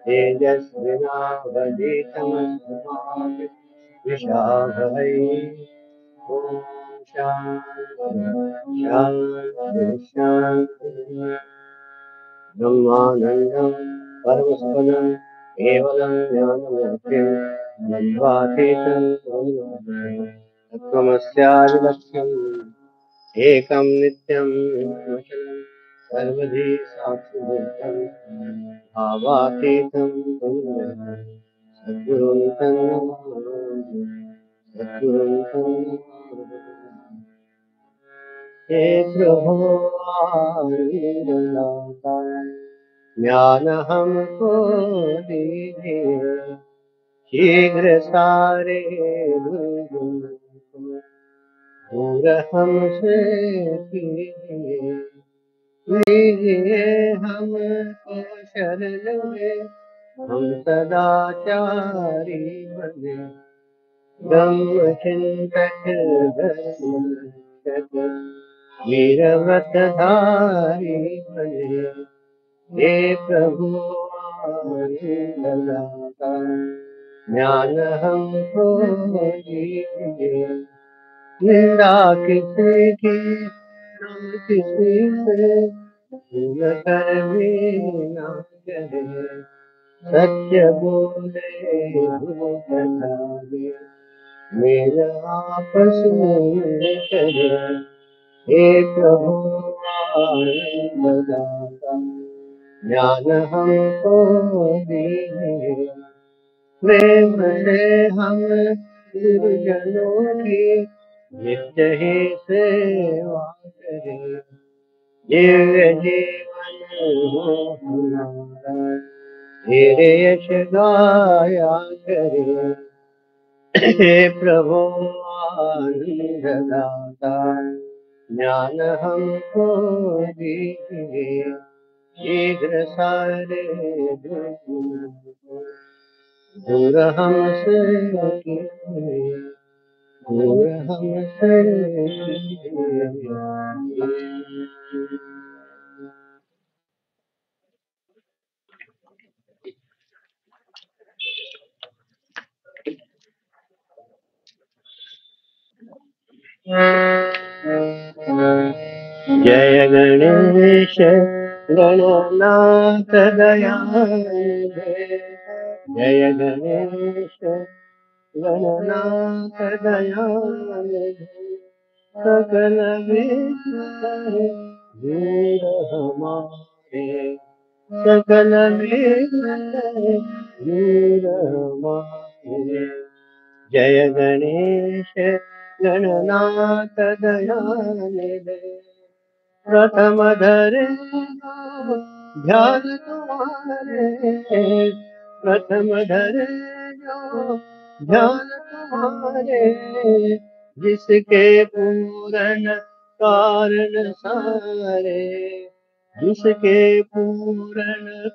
तेजस्विनावधीतमस्तु ओम शांति शांति शांति। ब्रह्मानंदं परमसुखदं केवलं ज्ञानमूर्तिं द्वन्द्वातीतं तत्त्वमस्यादिलक्ष्यम् एकं नित्यं निर्मलं सर्वधी साक्षिभूतं भावातीतं सद्गुरुं तन्नमामि सद्गुरुं तन्नमामि। हे प्रभु आनंददाता ज्ञान हमको दीजिए शीघ्र सारे दूर हमसे कीजिए लीजिए हमको शरण में हम सदाचारी बने ब्रह्म चिंतक धर्म वीरव्रतधारी बने हे प्रभु आनंददाता ज्ञान हमको दीजिए निंदा किसी की नाम किसी से भूल कर भी ना कहे सत्य बोले भूल मेरा आपस में करे हे प्रभु आनंददाता ज्ञान हमको दीजिए प्रेम से हम गुरुजनों की नित्य ही सेवा करें दिव्य जीवन हो हमारा तेरे यश गाया करें हे प्रभु आनंददाता ज्ञान हमको दीजिए शीघ्र सारे दूर हमसे कीजिए दूर हमसे कीजिए। जय गणेश गणनाथ दयानिधे जय गणेश गणनाथ दयानिधे सकल विघ्न दूर हमारे सकल विघ्न दूर हमारे जय गणेश गणनाथ दयानिधे प्रथम धरे ध्यान तुम्हारे प्रथम धरे ध्यान तुम्हारे जिसके पूर्ण कारण सारे जिसके पूर्ण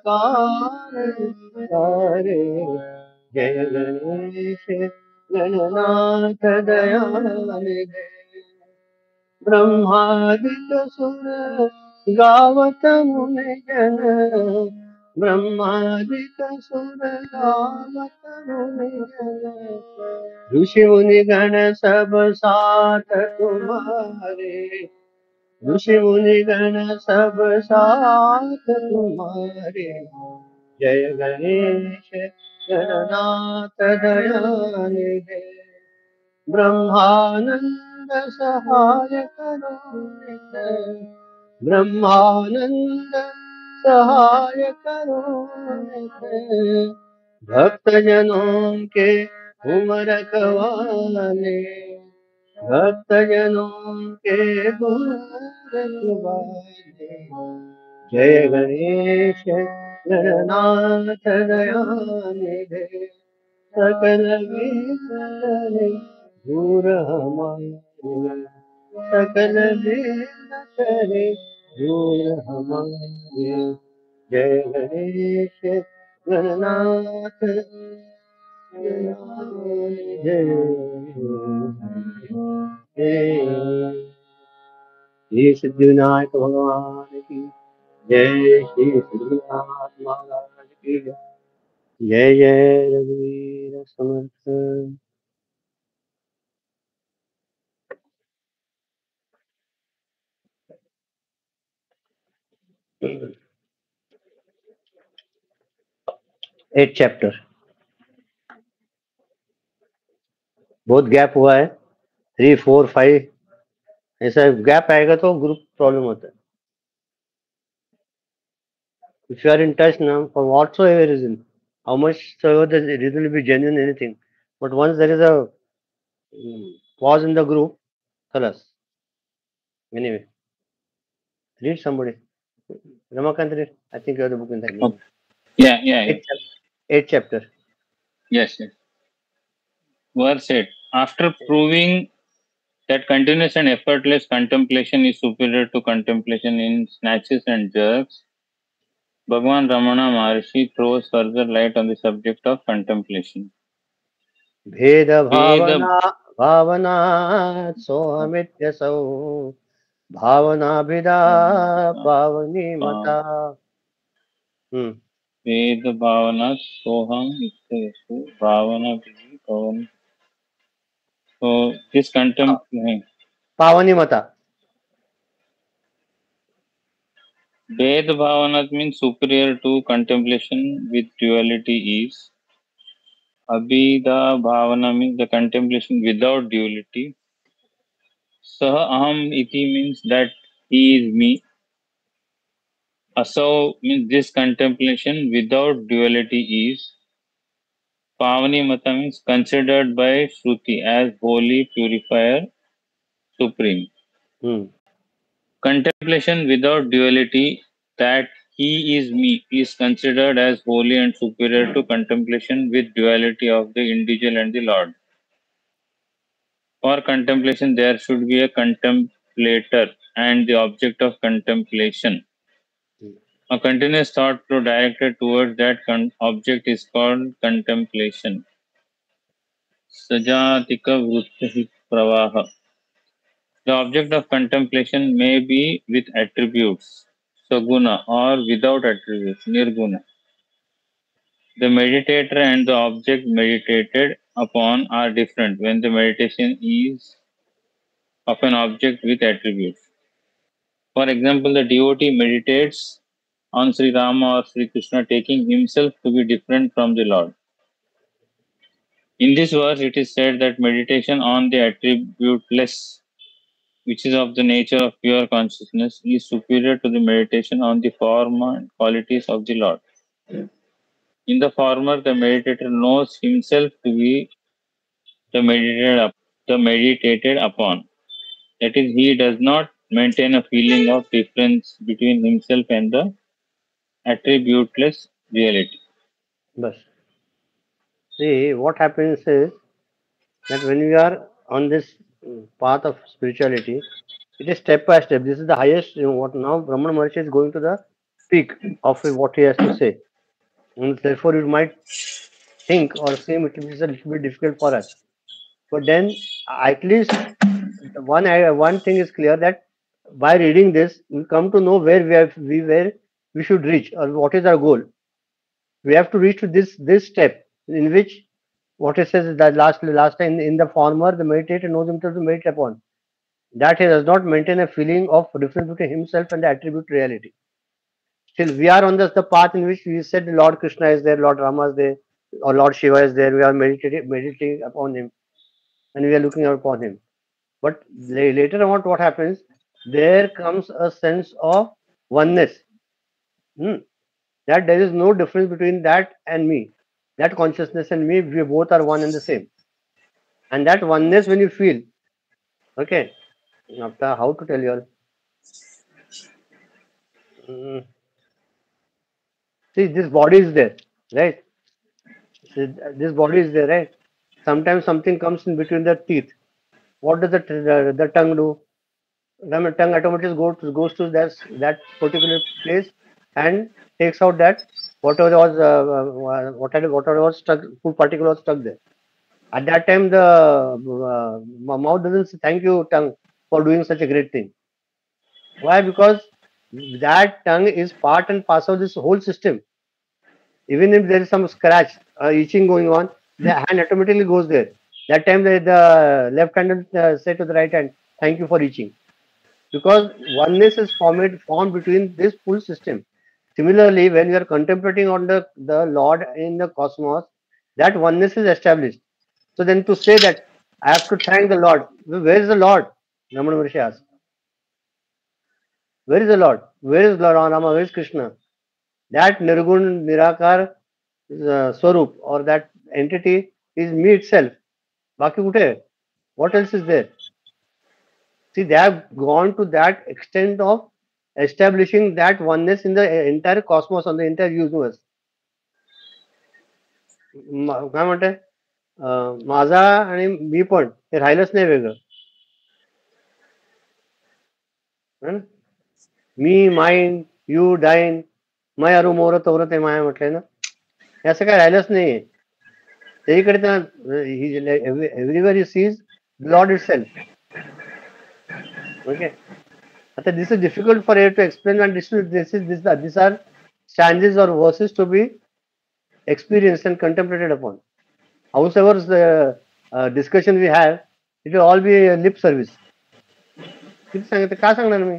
कारण सारे जय गणेश गणनाथ दयानिधे ब्रह्मादिक सुर गावत मुनि जन ब्रह्मादिक सुर गावत मुनि जन ऋषि मुनि गण सब साथ तुम्हारे ऋषि मुनि गण सब साथ तुम्हारे जय गणेश गणनाथ दयानिधे ब्रह्मानंद सहाय करो नित ब्रह्मानंद सहाय करो नित भक्त जनों के उमर कवाले भक्त जनों के उमर कवाले जय गणेश गणनाथ दयानिधे सकल विघ्न दूर हमारे सकल विघ्न करे दूर हमारे। जय गणेश गणनाथ जय जय। श्री सिद्धिविनायक भगवान की जय। श्री सिद्धिनाथ महाराज की जय। जय जय रघुवीर समर्थ। एट चैप्टर बहुत गैप हुआ है, 3, 4, 5 ऐसा गैप आएगा तो ग्रुप प्रॉब्लम होता है। If you are in touch now for whatsoever reason, how much soever the reason will be genuine, anything, but once there is a pause in the group, tell us. Anyway, read somebody. Ramakant, read. I think you have the book in the hand. Yeah. Eight chapter. Yes. Verse 8. After proving that continuous and effortless contemplation is superior to contemplation in snatches and jerks, Bhagavan Ramana Maharshi throws further light on the subject of contemplation. भेद Veda भावना भावना सोहमित्यसौ भावना भिदा पावनी मता। Veda Bhavana Soham Ityasu Bhavana Vidi Pavan. So this contemplation. पावनी मता. Veda Bhavana means superior to contemplation with duality is. Abhida Bhavana means the contemplation without duality. Saha Aham Iti means that he is me. Asau means this contemplation without duality is. Pavani Mata means considered by Shruti as holy, purifier, supreme. Contemplation without duality, that he is me, is considered as holy and superior to contemplation with duality of the individual and the Lord. For contemplation, there should be a contemplator and the object of contemplation. A continuous thought flow directed towards that object is called contemplation. Sajatika Vrutti Pravaha. The object of contemplation may be with attributes, saguna, or without attributes, nirguna. The meditator and the object meditated upon are different when the meditation is of an object with attributes. For example, the devotee meditates on Sri Rama or Sri Krishna, taking himself to be different from the Lord. In this verse, it is said that meditation on the attributeless, which is of the nature of pure consciousness, is superior to the meditation on the form and qualities of the Lord. In the former, the meditator knows himself to be the meditated upon. That is, he does not maintain a feeling of difference between himself and the attributeless reality. Bas. See, what happens is that when we are on this path of spirituality, it is step by step. This is the highest, what now Brahman Maharshi is going to the peak of what he has to say. And therefore, you might think or seem it is a little bit difficult for us. But then, at least one thing is clear, that by reading this, we come to know where we should reach, or what is our goal. We have to reach to this step, in which what it says is that last time, in the former, the meditator knows himself to meditate upon, that he does not maintain a feeling of difference between himself and the attribute reality. Still, we are on the path in which we said Lord Krishna is there, Lord Rama is there, or Lord Shiva is there. We are meditating upon him, and we are looking upon him. But later on, what happens? There comes a sense of oneness. That there is no difference between that and me. That consciousness and me, we both are one and the same. And that oneness, when you feel, okay, after how to tell you all. See, this body is there, right? See, this body is there, right? Sometimes something comes in between the teeth. What does the tongue do? Then tongue automatically goes to that particular place and takes out that whatever was stuck, food particle was stuck there. At that time, the mouth doesn't say thank you, tongue, for doing such a great thing. Why? Because that tongue is part and parcel of this whole system. Even if there is some scratch, itching going on, the hand automatically goes there. That time, the left hand will say to the right hand, thank you for itching. Because oneness is formed between this full system. Similarly, when we are contemplating on the Lord in the cosmos, that oneness is established. So then to say that I have to thank the Lord, where is the Lord? Ramana Maharshi asks, where is the Lord? Where is Lord Rama? Where is Krishna? That Nirgun Nirakar Swarup or that entity is me itself. Baki kute hai? What else is there? See, they have gone to that extent of establishing that oneness in the entire cosmos, on the entire universe. काय म्हणते माझा आणि मी पण हे राहिलंच नाही वेगळं है ना मी माईन यू डाईन मय अरु मोर तोर ते माया म्हटलंय ना हे असं काय राहिलंच नाहीये त्याच्याकडे त्या everywhere he sees lord itself okay आता this is difficult for you to explain and this are stanzas or verses to be experienced and contemplated upon. Howsoever the discussion we have, it will all be a lip service. किती सांगितलं का सांगणार मी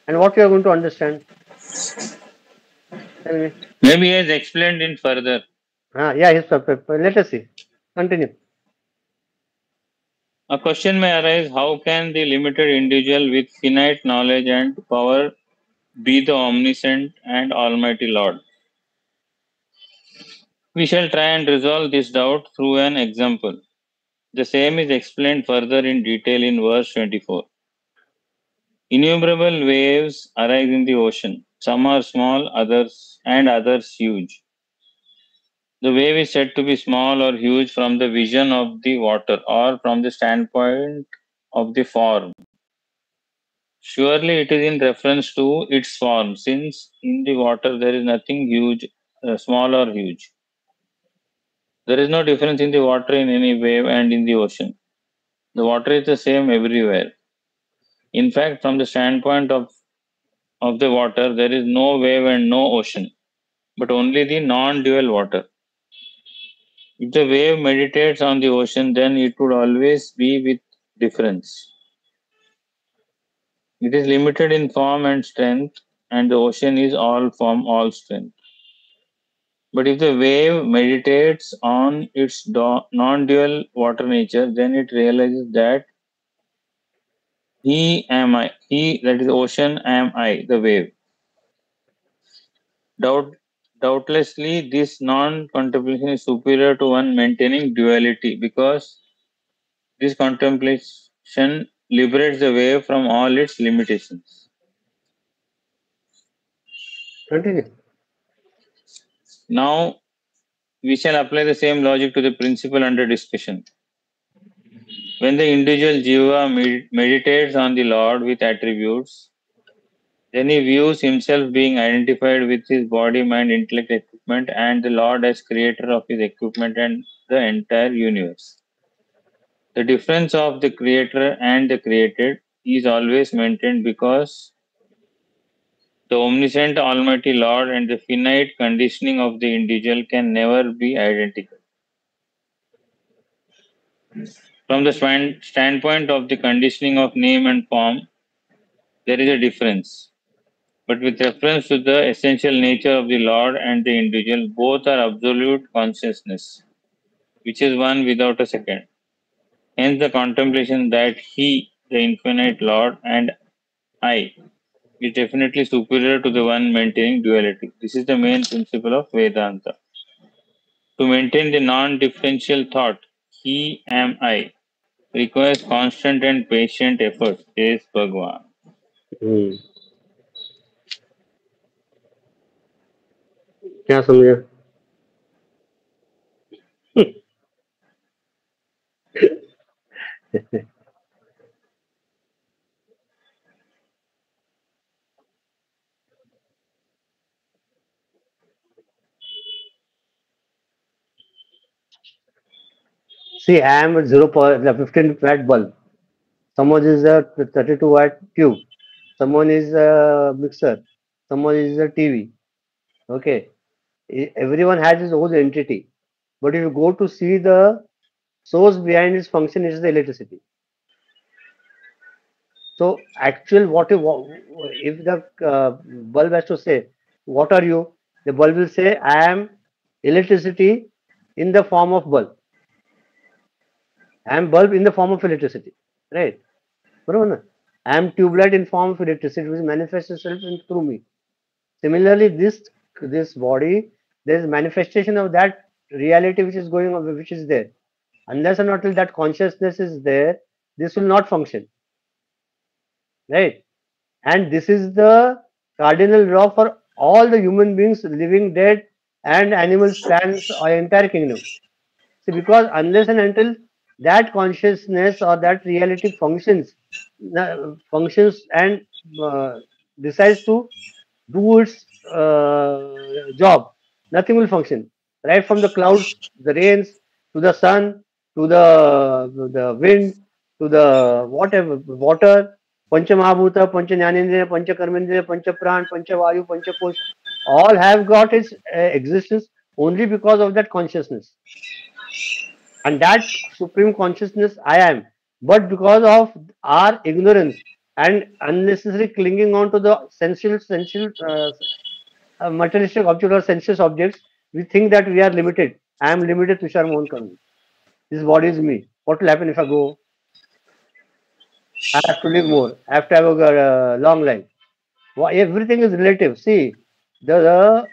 and what you are going to understand? Tell me. Maybe he has explained it further. Yeah, his let us see. Continue. A question may arise: how can the limited individual with finite knowledge and power be the omniscient and almighty Lord? We shall try and resolve this doubt through an example. The same is explained further in detail in verse 24. Innumerable waves arise in the ocean. Some are small, others huge. The wave is said to be small or huge from the vision of the water or from the standpoint of the form. Surely it is in reference to its form, since in the water there is nothing huge, small or huge. There is no difference in the water in any wave and in the ocean. The water is the same everywhere. In fact, from the standpoint of the water, there is no wave and no ocean, but only the non dual water. If the wave meditates on the ocean, then it would always be with difference. It is limited in form and strength, and the ocean is all form, all strength. But if the wave meditates on its non dual water nature, then it realizes that he am I, he, that is ocean, am I, the wave. Doubtlessly, this non-contemplation is superior to one maintaining duality, because this contemplation liberates the wave from all its limitations. Continue. Now, we shall apply the same logic to the principle under discussion. When the individual jiva meditates on the Lord with attributes, then he views himself being identified with his body, mind, intellect, equipment, and the Lord as creator of his equipment and the entire universe. The difference of the creator and the created is always maintained, because the omniscient Almighty Lord and the finite conditioning of the individual can never be identical. From the standpoint of the conditioning of name and form, there is a difference. But with reference to the essential nature of the Lord and the individual, both are absolute consciousness, which is one without a second. Hence, the contemplation that He, the infinite Lord, and I, is definitely superior to the one maintaining duality. This is the main principle of Vedanta. To maintain the non-differential thought, He am I, requires constant and patient effort, says Bhagwan. Hmm. क्या समझे See, I am a 15 watt bulb. Someone is a 32-watt tube. Someone is a mixer. Someone is a TV. Okay. Everyone has his own entity. But if you go to see the source behind its function, is the electricity. So actual if the bulb has to say, what are you? The bulb will say, I am electricity in the form of bulb. I am bulb in the form of electricity. Right? I am tube light in form of electricity which manifests itself through me. Similarly, this body, there is manifestation of that reality which is going on, which is there. Unless and until that consciousness is there, this will not function. Right? And this is the cardinal law for all the human beings, living, dead, and animals, plants, or entire kingdom. See, because unless and until that consciousness or that reality functions and decides to do its job, nothing will function. Right from the clouds, the rains, to the sun, to the wind, to the whatever water, Pancha Mahabhuta, Pancha Jnanendriya, Pancha Karmendriya, Pancha Pran, Pancha Vayu, Pancha Kosh, all have got its existence only because of that consciousness. And that supreme consciousness I am. But because of our ignorance and unnecessary clinging on to the sensual materialistic object or sensuous objects, we think that we are limited. I am limited, Tushar Mohan Karni. This body is me. What will happen if I go? I have to live more. I have to have a long life. Everything is relative. See, the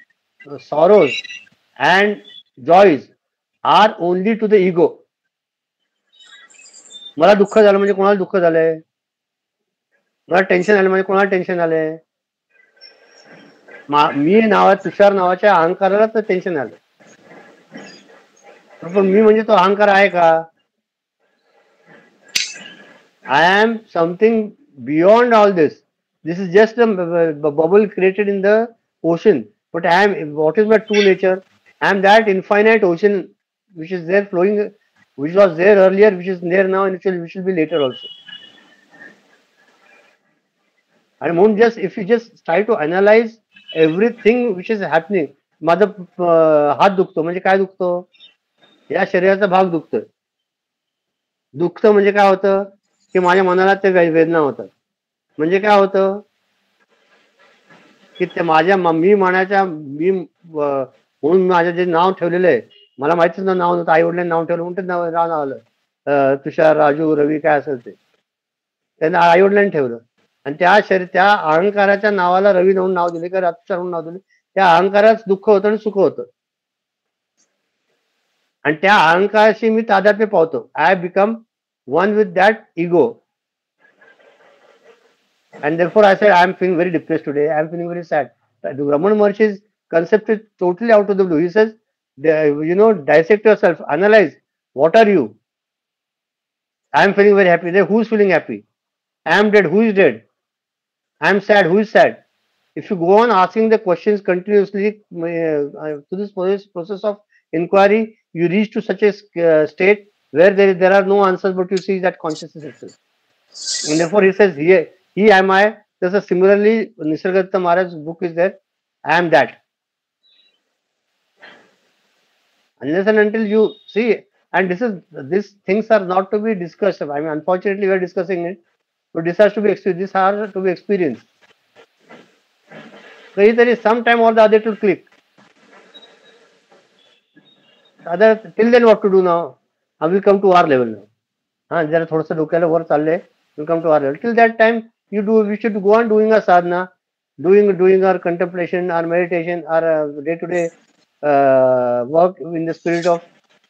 sorrows and joys are only to the ego. मला दुःख झालं म्हणजे कोणाला दुःख झालंय, मला tension आलं म्हणजे कोणाला टेन्शन आलंय. मी तुषार नावाच्या अहंकाराला तर टेन्शन आलं, पण मी म्हणजे तो अहंकार आहे का? I am something beyond all this. This is just a bubble created in the ocean. But what is my true nature? I am that infinite ocean which is there flowing, which was there earlier, which is there now, and which will be later also. And म्हणून if you just try to analyze everything which is happening, माझा हात दुखतो म्हणजे काय दुखतो? या शरीराचा भाग दुखतोय. दुखतं म्हणजे काय होतं की माझ्या मनाला ते वेदना होतात. म्हणजे काय होतं की ते माझ्या मी म्हणून माझं जे नाव ठेवलेलं आहे, मला माहितीच नाव नव्हतं, आई वडिलांनी नाव ठेवलं म्हणून नाव आलं तुषार, राजू, रवी काय असेल ते, त्यांना आई वडिलांनी ठेवलं. आणि त्या अहंकाराच्या नावाला रवी म्हणून नाव दिले किंवा तुषार म्हणून नाव दिले. त्या अहंकारात दुःख होतं आणि सुख होतं. आणि त्या अहंकाराशी मी तादात्म्य पावतो. आय become one with that ego, and therefore I said I am feeling very depressed today, I am feeling very sad. The Raman Maharshi's concept is totally out of the blue. He says, dissect yourself, analyze, what are you? I am feeling very happy. Who is feeling happy? I am dead. Who is dead? I am sad. Who is sad? If you go on asking the questions continuously to this process of inquiry, you reach to such a state where there are no answers, but you see that consciousness itself. And therefore he says, he am I. There's a similarly, Nisargadatta Maharaj's book is there, I am that. Unless and until you see, and these things are not to be discussed. I mean, unfortunately we are discussing it, but this has to be experienced. So either some time or the other it will click. Till then what to do now? We come to our level now. Jara thoda sa डोक्याला वर चालले, we come to our level. Till that time, we should go on doing our sadhana, doing our contemplation, our meditation, our day-to-day work in the spirit of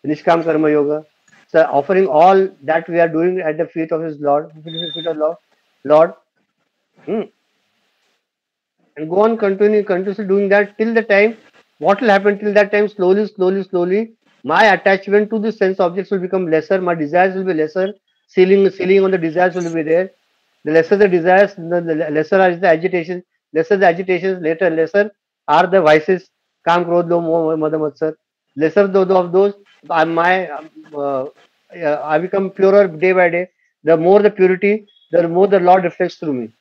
Nishkam Karma Yoga. So offering all that we are doing at the feet of his Lord, Lord. And go on continuously doing that till the time. What will happen till that time? Slowly, my attachment to the sense objects will become lesser. My desires will be lesser. Ceiling on the desires will be there. The lesser the desires, the lesser are the agitations. Lesser the agitations, lesser are the vices. Kam, Krodh, Lobh, Moh, Mad, Matsar. Lesser of those, my I become purer day by day. The more the purity, the more the Lord reflects through me.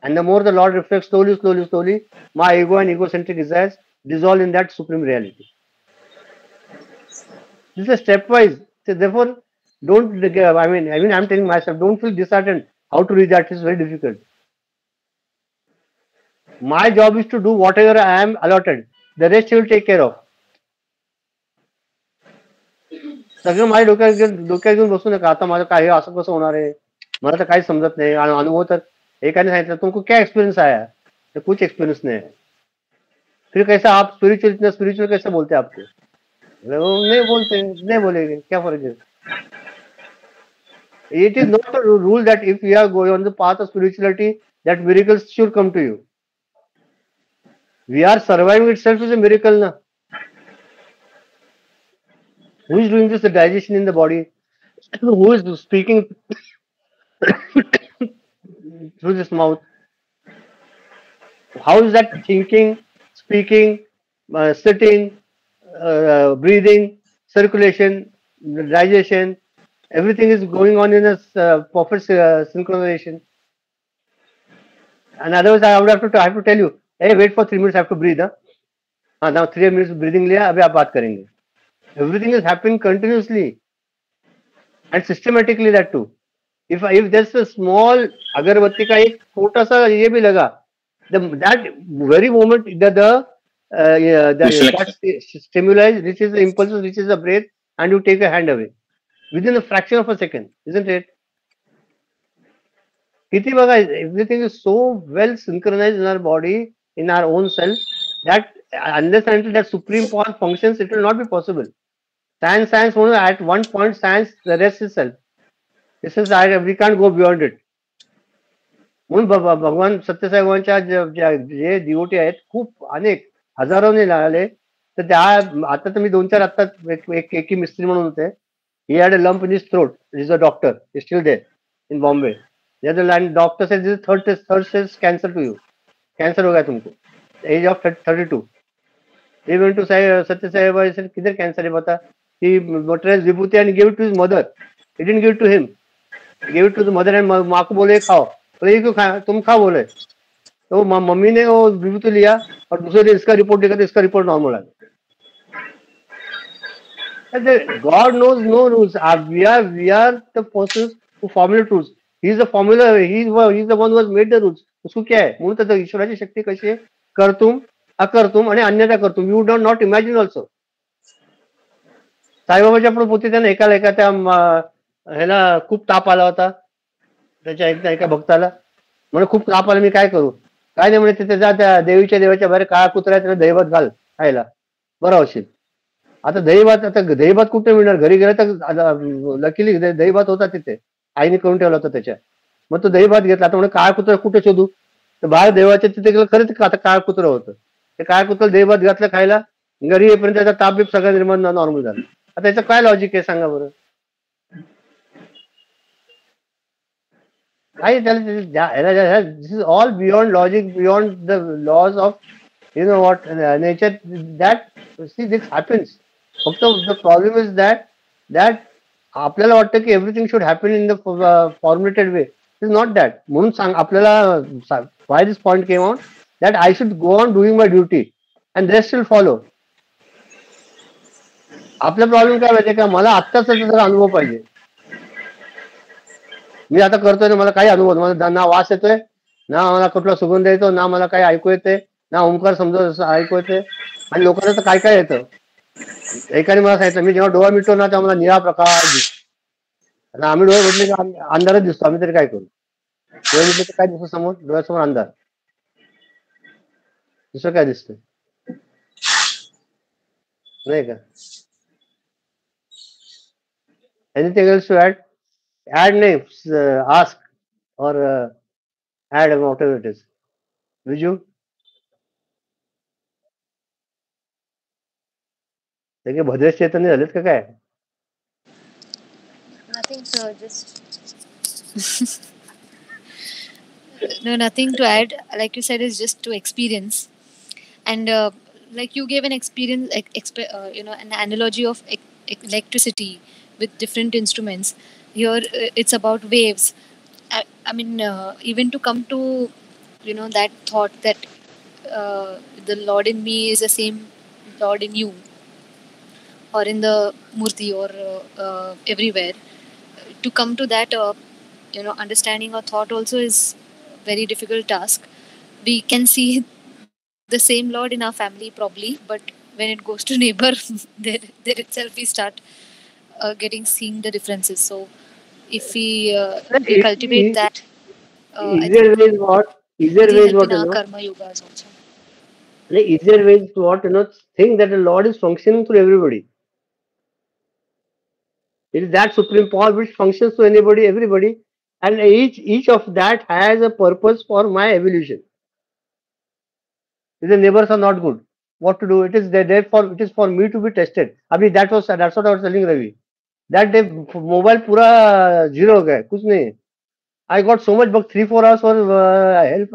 And the more the Lord reflects slowly, slowly, slowly, my ego and egocentric desires dissolve in that supreme reality. This is a stepwise. So therefore, don't. I mean, I'm telling myself, don't feel disheartened. How to reach that is very difficult. My job is to do whatever I am allotted. The rest he will take care of. सगळं माझ्या डोक्यात घेऊन बसू नका. आता माझं काय असं कसं होणार आहे? मला तर काही समजत नाही. अनुभव तर एकाने सांगितलं, तुमको क्या एक्सपीरियंस आया? तो कुछ एक्सपीरियंस नहीं है. फिर कैसा आप स्पिरिचुअल, इतना स्पिरिचुअल कैसे बोलते हैं आपको? वो नहीं बोलते, नहीं बोलेंगे, क्या फर्क है? It is not a rule that if you are going on the path of spirituality, that miracles should come to you. We are surviving itself is a miracle, na? Who is doing this the digestion in the body? Who is speaking through this mouth? How is that thinking, speaking, sitting, breathing, circulation, digestion? Everything is going on in a perfect synchronization. And otherwise, I have to tell you, hey, wait for 3 minutes. I have to breathe. Huh? Now 3 minutes breathing लिया, अभी आप बात करेंगे. Everything is happening continuously and systematically, that too. If there's a small अगरबत्ती का एक छोटा सा ये भी लगा, that very moment that stimuli reaches the impulses, reaches the breath, and you take a hand away within a fraction of a second, isn't it? किती बघा, everything is so well synchronized in our body, in our own self, that unless and until that supreme power functions, it will not be possible. Science only at one point, science, the rest is self. This is, we can't go beyond it. म्हणून भगवान सत्यसाई भगवानच्या जे devotee आहेत, खूप अनेक हजारोने लागले. तर त्या आता तर मी 2-4 आता एकी मिस्त्री म्हणून होते. He had a lump in his throat. Is a doctor, is still there in Bombay. And doctor said this third stage cancer to you. Cancer हो गया तुमको. Age of 32. He went to Satya Sai Baba. He said, किधर cancer है बता? He materialized Vibhuti and gave it to his mother. He didn't give it to him. He gave it to the mother and माँ को बोले खाओ. बोले ये क्यों खाया? तुम खाओ बोले. तो मम्मी ने वो विभूति लिया और दूसरे दिन इसका रिपोर्ट देखा तो इसका रिपोर्ट नॉर्मल आ गया. God knows no rules. We are the persons who formulate rules. He is the formula. He is the one who has made the rules. उसको क्या है? म्हणून तर ईश्वराची शक्ती कशी आहे? कर्तुम, अकर्तुम आणि अन्यथा कर्तुम. You do not imagine also. साईबाबाच्या पण पोती त्यानं एका त्या ह्याला खूप ताप आला होता. त्याच्या एका भक्ताला म्हणे खूप ताप आला, मी काय करू? काय नाही म्हणे, तिथे जा त्या देवाच्या बाहेर काळा कुत्रा त्याला दहीभात घाल खायला, बरं होशील. आता दहीभात कुठे मिळणार? घरी गेला तर लकीली दहीभात होता तिथे, आईने करून ठेवला होता त्याच्या. मग तो दहीभात घेतला. आता म्हणे काळा कुत्रा कुठे शोधू? तर बाहेर देवाच्या तिथे गेलं, खरंच आता काळा कुत्रा होतं. ते काळा कुत्रा दहीभात घातलं खायला, घरी येईपर्यंत त्याचा ताप बीप सगळं निर्माण नॉर्मल झाला. आता त्याचं काय लॉजिक आहे सांगा बरं? This is all beyond logic, beyond the laws of nature. That, see, this happens. The problem is that आपल्याला वाटतं की everything should happen in the formulated way. It is not that. म्हणून आपल्याला why this point came out, that I should go on doing my duty and rest will follow. आपला problem काय माहितीये का? मला आत्ताच त्याचा अनुभव पाहिजे. मी आता करतोय ना, मला काही अनुभव, मला ना वास येतोय, ना मला कुठला सुगंध येतो, ना मला काही ऐकू येते, ना ओंकार समजा ऐकू येते. आणि लोकांना तर काय काय येतं. एकाने मला सांगितलं, मी जेव्हा डोळा मिटतो ना तेव्हा मला निळा प्रकाश दिसतो. आम्ही डोळे म्हटले की अंधारच दिसतो, आम्ही तरी काय करू? डोळे मिटले तर काय दिसतो समोर? डोळ्यासमोर अंधार. दुसरं काय दिसतंय? नाही का? एनिथिंग एल्स टू ऍड नाही, ask or add whatever it is. Viju, ते भद्रेश चैतन्य झालेत का काय? Nothing, sir. Just no, nothing to add. Like you said, is just to experience, and like you gave an experience, an analogy of electricity with different instruments. Here it's about waves. I mean, even to come to that thought that the Lord in me is the same Lord in you, or in the murti, or everywhere. To come to that understanding or thought also is a very difficult task. We can see the same Lord in our family probably, but when it goes to neighbor, there itself we start getting seeing the differences. So if we Like, cultivate that, I easier think way is what? Easier it'll way is help what, in our karma yogas also. Like, easier way is what, think that the Lord is functioning through everybody. It is that supreme power which functions to anybody, everybody, and each of that has a purpose for my evolution. If the neighbors are not good, what to do? It is there for it is for me to be tested. Abhi that's what I was telling Ravi. That day mobile पूरा zero हो गया, कुछ नहीं है. I got so much, but 3-4 hours was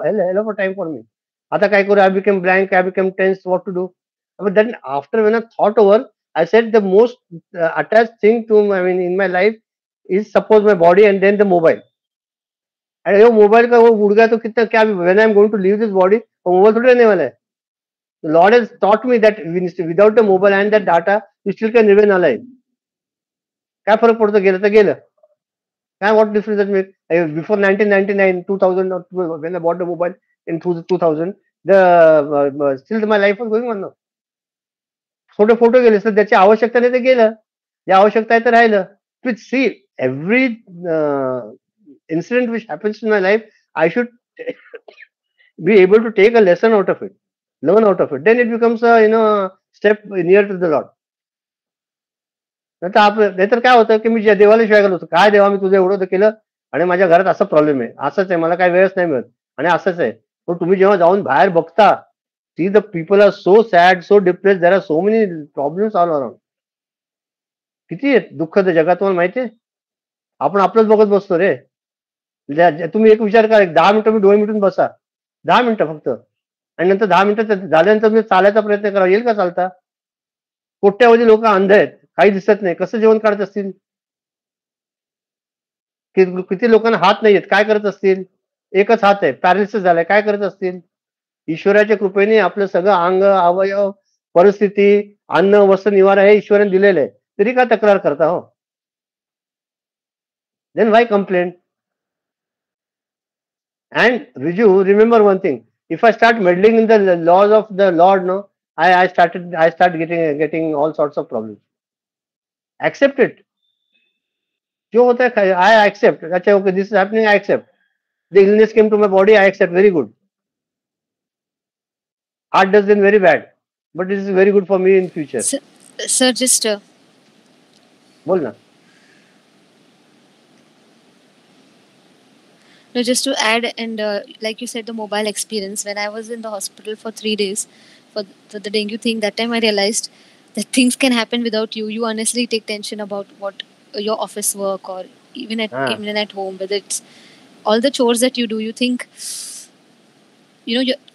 hell of a time for me. आता काय करू? I became blank. I became tense. What to do? But then after when I thought over, I said the most attached thing to I mean in my life is suppose my body and then the mobile. अरे वो mobile का वो उड़ गया तो कितना क्या when I am going to leave this body वो मोबाइल थोड़ी रहने वाला है. The Lord has taught me that without the mobile and that data you still can remain alive. काय फरक पडतो गेलं तर गेलं. What difference does it make? Before 1999, 2000, when I bought the mobile in 2000, still my life was going on now. छोटे photo गेले तर त्याची आवश्यकता नाही तर गेलं. जे आवश्यकता आहे तर राहिलं. But see, every incident which happens in my life, I should be able to take a lesson out of it, learn out of it. Then it becomes a step near to the Lord. नाहीतर काय होतं की मी देवाला शिवाय गेलो होतो. काय देवा मी तुझं एवढं केलं आणि माझ्या घरात असा प्रॉब्लेम आहे, असंच आहे, मला काही वेळच नाही मिळत आणि असंच आहे. पण तुम्ही जेव्हा जाऊन बाहेर बघता, see the people are so sad, so depress, there are so many problems all around. किती आहेत दुःख त्या जगात तुम्हाला माहिती आहे? आपण आपलंच बघत बसतो रे. तुम्ही एक विचार करा, 10 मिनिटं मी डोळे मिटून बसा, 10 मिनिटं फक्त, आणि नंतर 10 मिनिटं झाल्यानंतर मी चालायचा प्रयत्न करा, येईल का चालता? कोट्यावधी लोक अंध आहेत, काही दिसत नाही, कसं जेवण काढत असतील? किती लोकांना हात नाहीयेत, काय करत असतील? एकच हात आहे, पॅरालिसिस झालाय, काय करत असतील? ईश्वराच्या कृपेने आपलं सगळं अंग, अवयव, परिस्थिती, अन्न, वस्त्र, निवारा हे ईश्वराने दिलेलं आहे, तरी का तक्रार करता हो? Then why complaint? And Riju, remember one thing: if I start meddling in the laws of the Lord, no, I start getting all sorts of problems. Accept it. जो होता है, I accept. अच्छा, okay, this is happening. I accept. The illness came to my body. I accept. Very good. Heart does then very bad, but this is very good for me in future. Sir, just बोल ना. no, just to add, and like you said, the mobile experience. When I was in the hospital for 3 days for the dengue thing, that time I realized that things can happen without you. You honestly take tension about what your office work, or even at home, whether it's all the chores that you do. You think,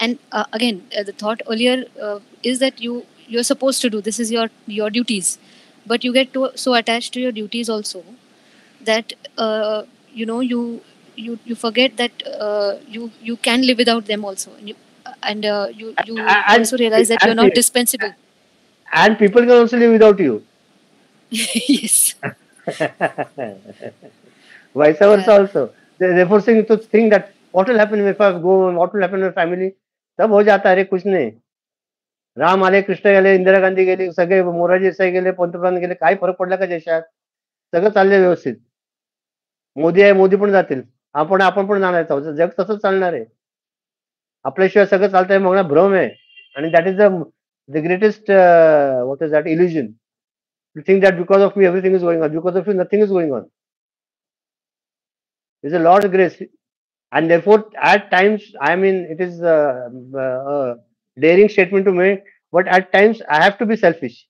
and again, the thought earlier is that you're supposed to do this is your duties, but you get so attached to your duties also that you forget that you can live without them also, and you And also realize that you're not dispensable. And people can also live without you. Yes. Vice versa also. They're forcing you to think that what will happen if I go, what will happen with family. सब हो जाता है रे, कुछ नहीं. राम आले, कृष्ण गेले, इंदिरा गांधी गेली, सगळे मोरारजी देसाई गेले, पंतप्रधान गेले, काही फरक पडला का देशात? सगळं चाललंय व्यवस्थित. मोदी आहे, मोदी पण जातील, आपण पण जाणार आहोत. जग तसंच चालणार आहे. आपल्याशिवाय सगळं चालतंय मग भ्रम आहे. आणि that is the greatest what is that illusion. You think that because of me everything is going on, because of you nothing is going on. It's a Lord's grace, and therefore at times, I mean, it is a daring statement to make, but at times I have to be selfish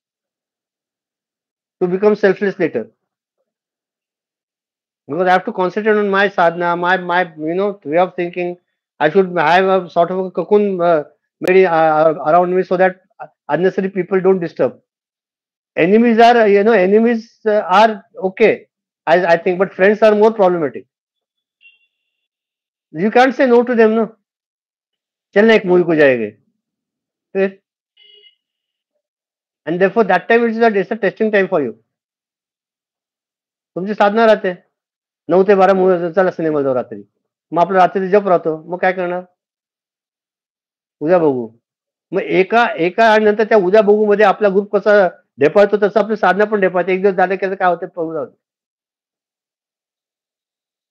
to become selfless later, because I have to concentrate on my sadhana, my way of thinking. I should have a sort of a cocoon made around me so that unnecessary people don't disturb. enemies are, are okay, I think, but friends are more problematic. You can't say no to them, no. चलना एक movie को जाएंगे फिर, and therefore that time it's a testing time for you. तुमची साधना राहते 9 ते 12 movie, चला cinema जाऊ रात्री. मग आपलं रात्री जप राहतो, मग काय करणार? उद्या बघू. मग एका नंतर त्या उद्या बघू मध्ये आपला ग्रुप कसा ढेपाळतो तसं आपली साधना पण ढेपाळते. एक दिवस झालं की काय होते बघू जाऊ.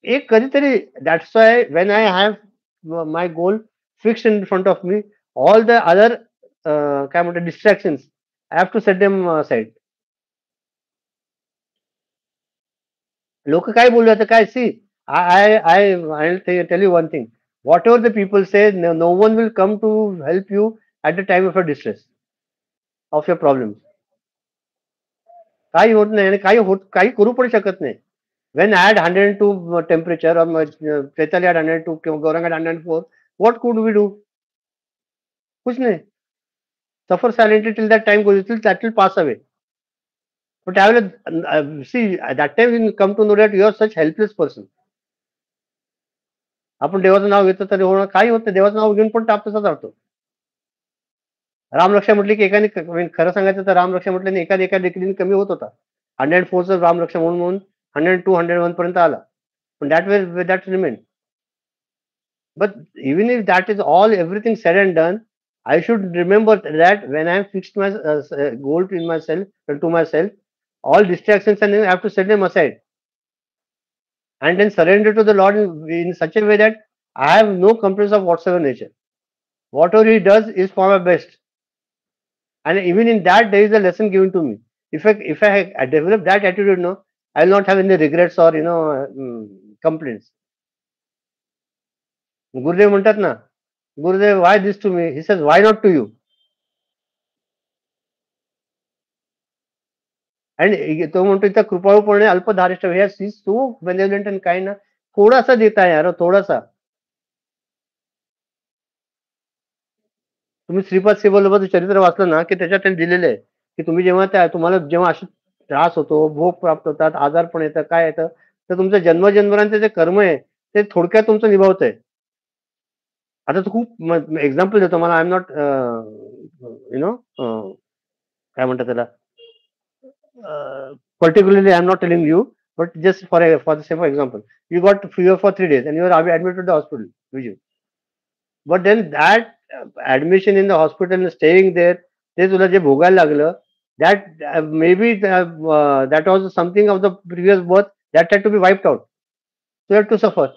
एक कधीतरी, that's why when I have my goal fixed in front of me, all the other काय म्हणतात distractions, I have to set them side. लोक काय बोलू आता काय, see I tell you one thing, whatever the people say, no one will come to help you at the time of your distress, of your problem. काही होत नाही आणि काही करू पण शकत नाही. When I had 102 temperature, or Chaitanya had 102, Gaurang had 104, what could we do? कुछ नहीं. Suffer silently till that time goes, till that will pass away. But I will see at that time when you come to know that you are such helpless person. आपण देवाचं नाव घेतो तरी होणार काही होत नाही. देवाचं नाव घेऊन पण ताप तसाच राहतो. रामरक्षा म्हटली की एकाने, खरं सांगायचं तर रामरक्षा म्हटल्याने एका डिग्रीने कमी होत होता. 104चं रामरक्षा म्हणून 102, 101 पर्यंत आला. पण that remained. But even if that is all, everything said and done, I should remember that when I have fixed my goal to myself, all distractions, and I have to set them aside and then surrender to the Lord in such a way that I have no complaints of whatsoever nature. Whatever He does is for my best, and even in that there is a lesson given to me. If I develop that attitude, no, I will not have any regrets or complaints. गुरुदेव म्हणतात ना, गुरुदेव why this to me? He says why not to you? आणि तो म्हणतो इथं कृपाळूपणे अल्पधारिष्ठ, हे सो benevolent and kind ना, थोडासा देता है यार, थोडासा. तुम्ही श्रीपाद श्रीवल्लभाचं चरित्र वाचलं ना की त्याच्यात त्यांनी दिलेलं आहे की तुम्ही तुम्हाला जेव्हा असे त्रास होतो, भोग प्राप्त होतात, आजारपण येतं, काय येतं, तर तुमचं जन्मजन्मांचे जे कर्म आहे ते थोडक्यात तुमचं निभावतंय. आता तो खूप एक्झाम्पल देतो मला, आय एम नॉट काय म्हणतात त्याला, particularly I am not telling you, but just for the sake of example, you got fever for 3 days and you are admitted to the hospital, but then that admission in the hospital and staying there, ते तुला जे भोगायला लागलं, that maybe that was something of the previous birth that had to be wiped out, so you have to suffer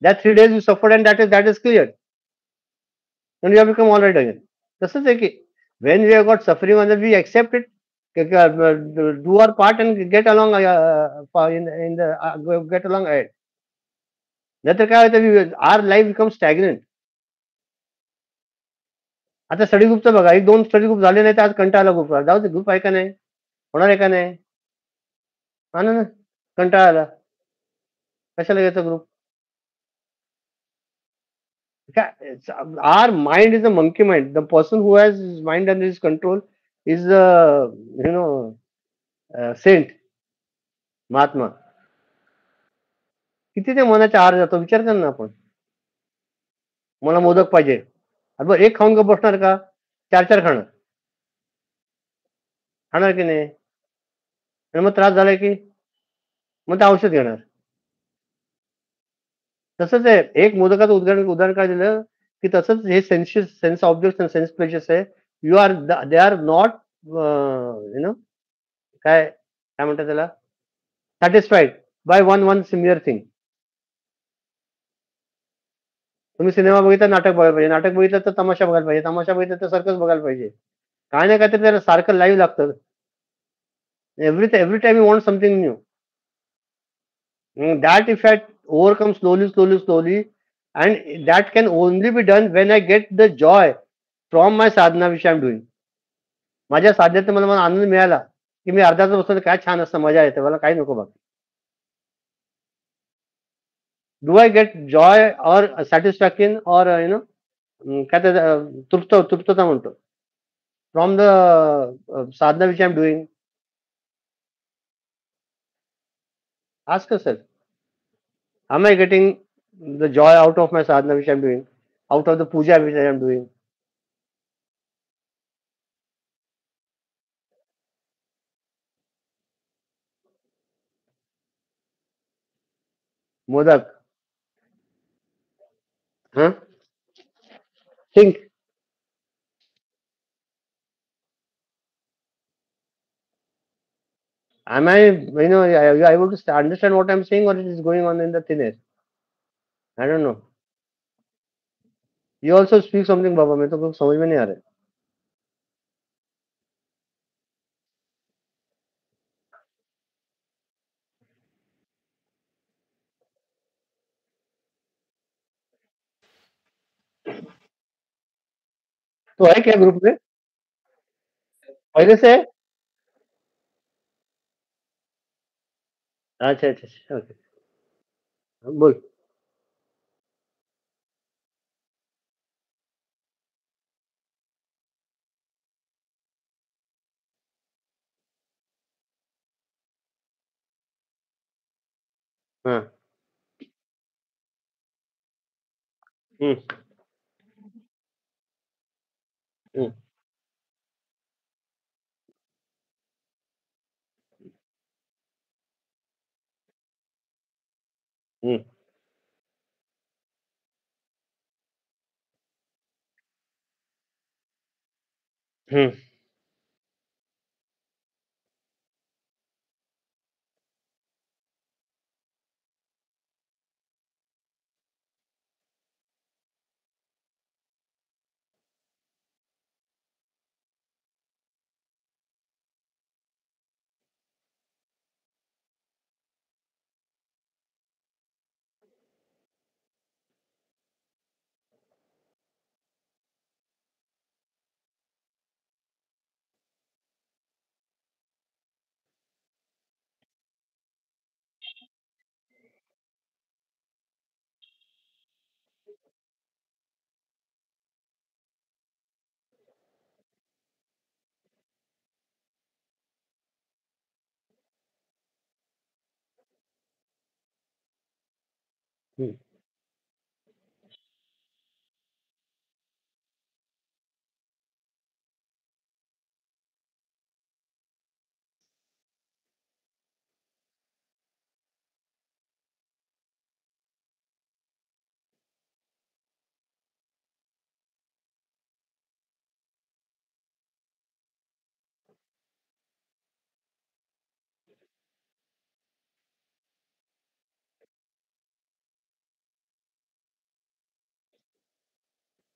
that 3 days you suffered, and that is cleared, and you have become all right again. तसंच आहे की when we have got suffering on that, we accept it, do our part and get along get along ahead. नाहीतर काय होतं, our life becomes stagnant. आता study ग्रुपचं बघा, 1-2 study group झाले नाही तर आज कंटाळा आला ग्रुपला, जाऊ दे, ग्रुप आहे का नाही, होणार आहे का नाही, हा ना, कंटाळा आला, कशाला घ्यायचा group. Our mind is a monkey mind. The person who has his mind under his control is saint, Mahatma. किती ते मनाच्या आहार जातो विचार कर ना आपण. मला मोदक पाहिजे, बरं एक खाऊन का बसणार का, 4 खाणार की नाही, आणि मग त्रास झाला की मग ते औषध घेणार. तसंच आहे, एक मोदकाचं उदाहरण काय दिलं की तसंच हे सेन्स ऑब्जेक्ट आणि सेन्स प्लेजर्स आहे, दे आर नॉट काय म्हणतात त्याला, satisfied by one similar thing. तुम्ही सिनेमा बघितला, नाटक बघायला पाहिजे, नाटक बघितलं तर तमाशा बघायला पाहिजे, तमाशा बघितलं तर सर्कस बघायला पाहिजे, काय नाही काय तर त्याला सारखं लाईव्ह लागतं. every time you want something new. That effect overcomes slowly, and that can only be done when I get the joy from my sadhana which I am doing. माझ्या साधनेत मला आनंद मिळाला की मी अर्धा तास बसलो, काय छान असतं, मजा येते, मला काही नको बाकी. डू आय गेट जॉय और सॅटिस्फॅक्शन और काय तृप्तता म्हणतो from the Sadhana which I am doing. Ask yourself, am I getting the joy out of my sadhana which I'm doing, out of the puja which I am doing? Modak, huh? Think, am I, are you able to understand what I'm saying, or it is going on in the thin air? I don't know. You also speak something, बाबा मैं तो कुछ समझ में नहीं आ रहा है. तो है क्या ग्रुप में पहले से है? अच्छा अच्छा अच्छा ओके बोल. हाँ. हम्म. हम्म. हम्म. हम्म. हम्म.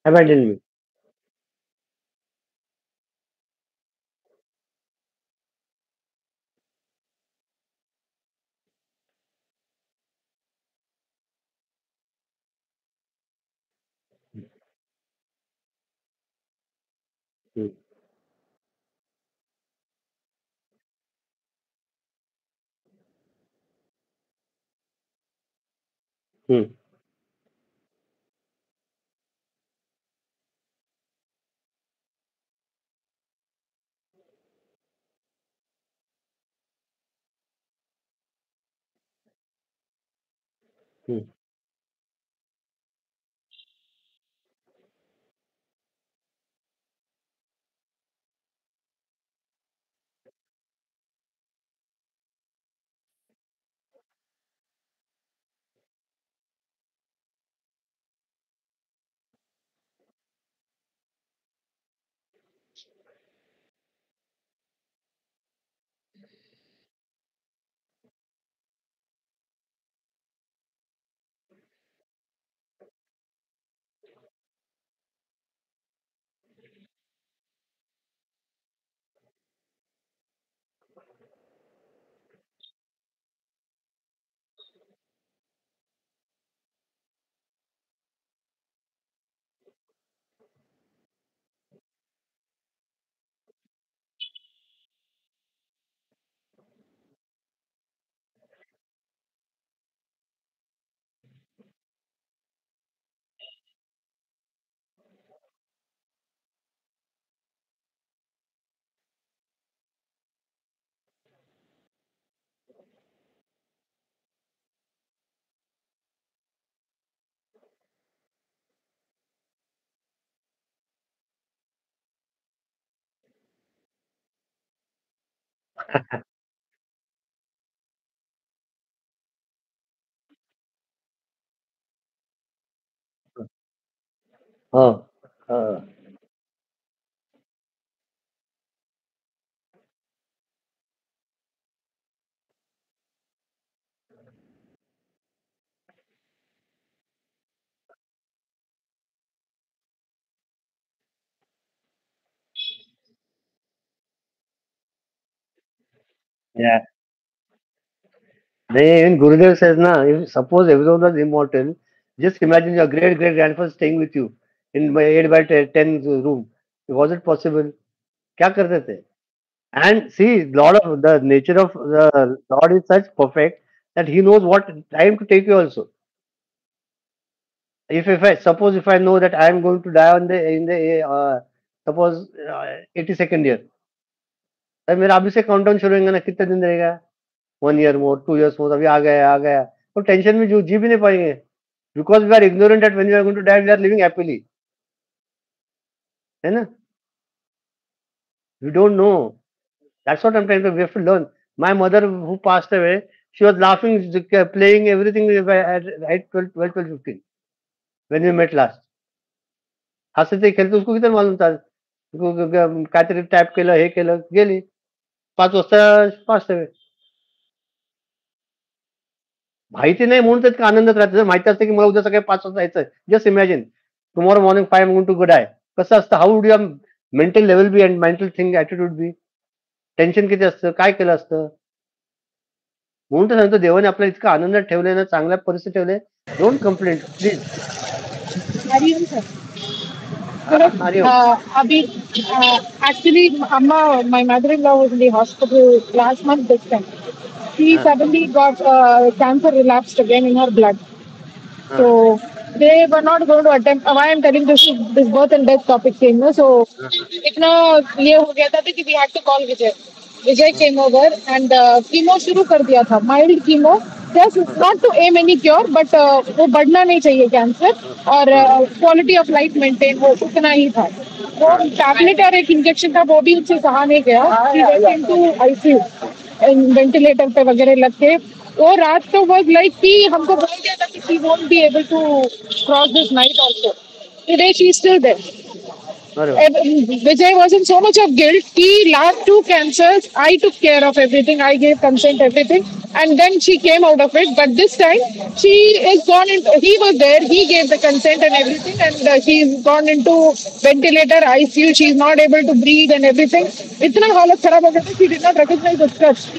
Abandon me. Hmm. Hmm. Hmm. Oh, uh, yeah. Then Gurudev says, na, if suppose everyone was immortal, just imagine your great great grandfather staying with you in my 8 by 10 room. Was it possible? क्या करते थे? And see, lot of the nature of the Lord is such perfect that He knows what time to take you also. If I suppose if I know that I am going to die on the in the suppose 82nd year, तो मेरा अभी से countdown शुरू होगा ना कितने दिन रहेगा 1 year more 2 years more अभी आ गया तो टेंशन में जो जी भी नहीं पाएंगे because we are ignorant that when we are going to die we are living happily है ना we don't know that's what I am trying to we have to learn my mother who passed away she was laughing playing everything at right 12 15 when we met last हसते खेळते उसको किती मालूम था काहीतरी type केलं हे केलं गेली 5 वाजता पास्ट अवे माहिती नाही म्हणून तर इतका आनंदात राहते जर माहिती असते की मला उद्या सकाळी 5 वाजता जायचं just imagine tomorrow morning 5 going to good I कसं असतं how would your mental level be and mental thing attitude be tension किती असतं काय केलं असतं म्हणून तर सांगतो देवाने आपल्याला इतका आनंदात ठेवलंय ना चांगल्या परिस्थितीत ठेवलंय don't complaint please Hariom sir Hariom अभी actually Amma, my mother-in-law was in the hospital last month this time. She suddenly got cancer relapsed again in her blood. So they were not going to attempt. Why I'm telling this birth and death topic thing, no? So इतना ये हो गया था कि we had to call Vijay. Vijay came over and chemo शुरू कर दिया था mild chemo. Just not to aim any cure, but वो बढ़ना नहीं चाहिए कैंसर और क्वालिटी ऑफ लाइफ मेंटेन हो उतना ही था. वो टैबलेट और एक इंजेक्शन था वो भी उनसे सहा नहीं गया. He went into ICU. Ventilator पे वगैरह लग के वो रात तो वाज लाइक कि हमको बोल दिया था कि she won't be able to cross this night also today she is still there Vijay was in so much of guilt. He last 2 cancers. I took care of everything. I gave consent, everything, and then she came out of it. But this time, she is gone into. He was there. He gave the consent and everything, and she's gone into ventilator, ICU. She's not able to breathe and everything. इतना हालत खराब हो गया था. She did not recognize the stress.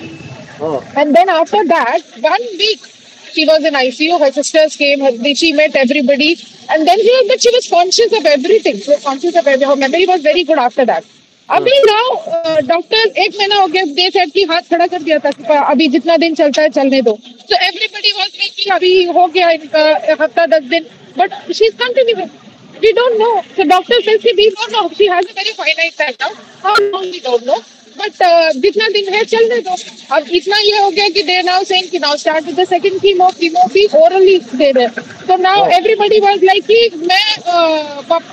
And then after that, 1 week. She was in ICU. Her sisters came. She met everybody, and then she was conscious of everything. She was conscious of everything. Her memory was very good after that. अभी now doctor 1 महीना हो गया दे set की हाथ खड़ा कर दिया था कि अभी जितना दिन चलता है चलने दो. So everybody was thinking अभी हो गया इनका हफ्ता 10 दिन. But she's continuing. We don't know. The doctor says we don't know. She has a very finite time now. How long we don't know. But जितना दिन है चलने दो. अब इतना ये हो गया कि दे नाउ सेइंग कि now start with the second chemo भी ओरली दे रहे. तो नाउ एवरीबडी वाज लाइक कि मैं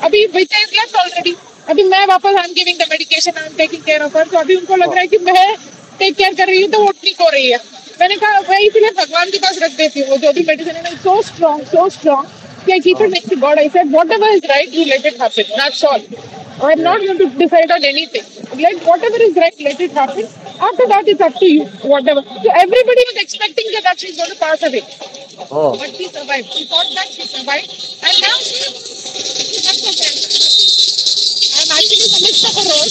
अभी विजय इज लेफ्ट ऑलरेडी. अभी मैं वापस I am giving the medication I am taking care of her. तो अभी उनको लग रहा है कि मैं टेक केयर कर रही हूँ तो वो ठीक हो रही है. मैंने कहा मैं इसलिए भगवान के पास रख देती हूँ जो भी मेडिसिन है. So strong I keep it next to God. I said, whatever is right, you let it happen. That's all. I'm not going to decide on anything. Let whatever is right, let it happen. After that, it's up to you. Whatever. So everybody was expecting that she's going to pass away. But she survived. She thought that she survived. And now she's okay. I'm actually finished her role.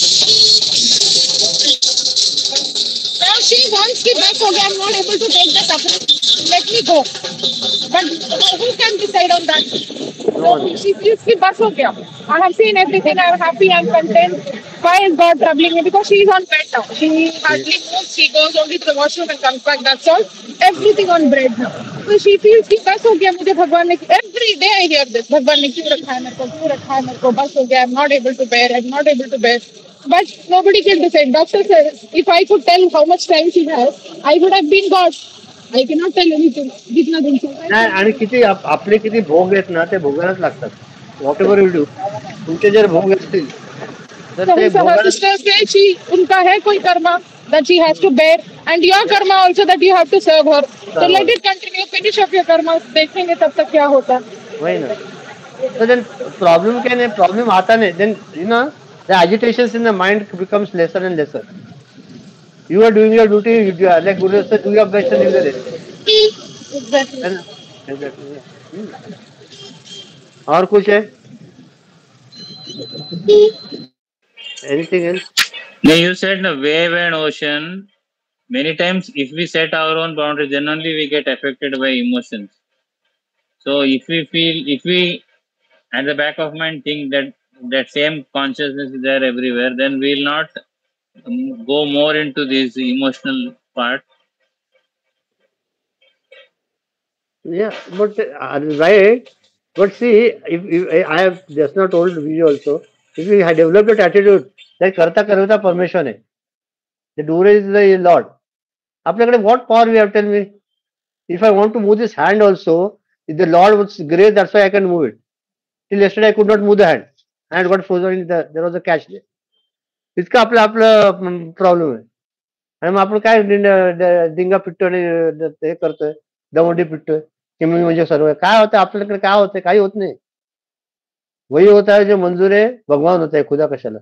Now she wants to back okay. I'm not able to take the suffering. Let me go. But who can decide on that? So she feels कि बस हो गया. I have seen everything. I'm happy. I'm content. Why is God troubling me? Because she is on bed now. She hardly moves. She goes only to the washroom and comes back. That's all. Everything on bed now. So she feels कि बस हो गया मुझे भगवान ने. Every day I hear this. भगवान ने क्यों रखा है मेरे को? क्यों रखा है मेरे को? बस हो गया. I'm not able to bear. I'm not able to bear. But nobody can decide. Doctor says if I could tell how much time she has, I would have been God. I cannot tell anything. जितना दिन चलता है. आणि किती आपले किती भोग आहेत ना ते भोगायलाच लागतात. वॉट एव्हर यू डू तुमचे जर भोग असतील तर ते भोगायला सिस्टर्स के उनका है कोई Karma that she has to bear, and your karma also that you have to serve her. So let it continue. Finish up your karma. देखेंगे तब तक क्या होता है. वही ना. So then problem क्या नहीं, problem आता नहीं. Then the agitations in the mind becomes lesser and lesser. You are doing your duty. Like Guru said, do your best and leave the rest. Exactly. Exactly. और कुछ है? Anything else? No, you said the wave and ocean. Many times, if we set our own boundaries, then only we get affected by emotions. So if we at the back of mind think that same consciousness is there everywhere, then we'll not go more into this emotional part. Yeah, but right. But see, if I have just not told you also, if you had developed that attitude that karta karta permission है, the doer is the Lord. आपल्याकडे what power we have? Tell me. If I want to move this hand also, if the Lord was grace, that's why I can move it. Till yesterday I could not move the hand. Hand got frozen in there was a catch there. इतका आपलं problem आहे. आणि मग आपण काय डिंगा पिटतो आणि हे करतोय, दवंडी पिटतोय की मी म्हणजे सर्व. काय होतं आपल्याकडे? काय होतं? काही होत नाही. वही होता है जो मंजूर है, भगवान होता है, खुदा कशाला.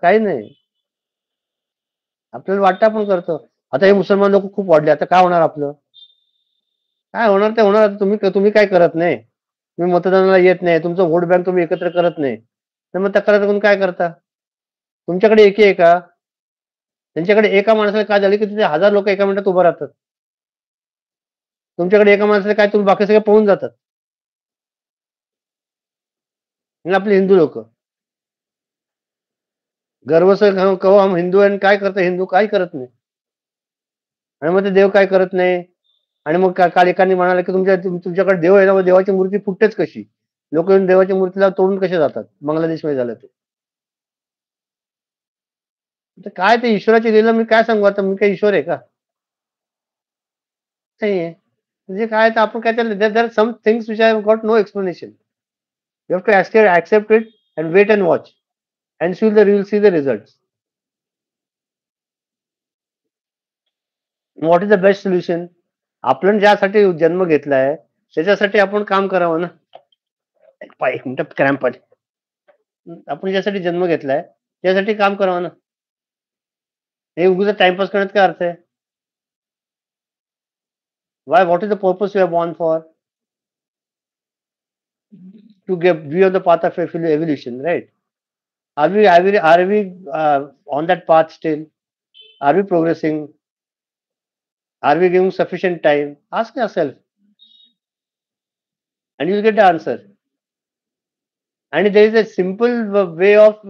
काही नाही. आपल्याला वाटतं आपण करतो. आता हे मुसलमान लोक खूप वाढले, आता काय होणार आपलं? काय होणार ते होणार. तुम्ही काय करत नाही, तुम्ही मतदानाला येत नाही, तुमचं वोट बँक तुम्ही एकत्र करत नाही, तर मग तक्रार करून काय करता? तुमच्याकडे एकी आहे का? त्यांच्याकडे एका माणसाला काय झालं की तिथे 1000 लोक एका मिनिटात उभं राहतात. तुमच्याकडे एका माणसाला काय, तुम्ही बाकी सगळे पळून जातात. आपले हिंदू लोक गर्व से कहो हम हिंदू आहे, काय करतात हिंदू? काय करत नाही. आणि मग ते देव काय करत नाही. आणि मग काल एकाने म्हणाला की तुमच्याकडे देव आहे ना, मग देवाची मूर्ती फुटतेच कशी? लोक येऊन देवाच्या मूर्तीला तोडून कसे जातात? बांगलादेशमध्ये झालं ते. काय ते ईश्वराची लीला, मी काय सांगू आता? मी काय ईश्वर आहे का? नाहीये. म्हणजे काय तर आपण काय त्याला, there are some things which I have got no explanation. You have to accept it and wait and watch and you'll see the results. What is the best solution? आपण ज्यासाठी जन्म घेतलाय त्याच्यासाठी आपण काम करावं ना. एक मिनिट क्रॅम्प आली. आपण ज्यासाठी जन्म घेतलाय त्यासाठी काम करावं ना. हे उगाच टाइमपास करण्यात काय अर्थ आहे? Why? What is the purpose we are born for? To be on the path of evolution, right? Are we on that path still? Are we progressing? Are we giving sufficient time? Ask yourself, and you'll get the answer. And there is a simple way of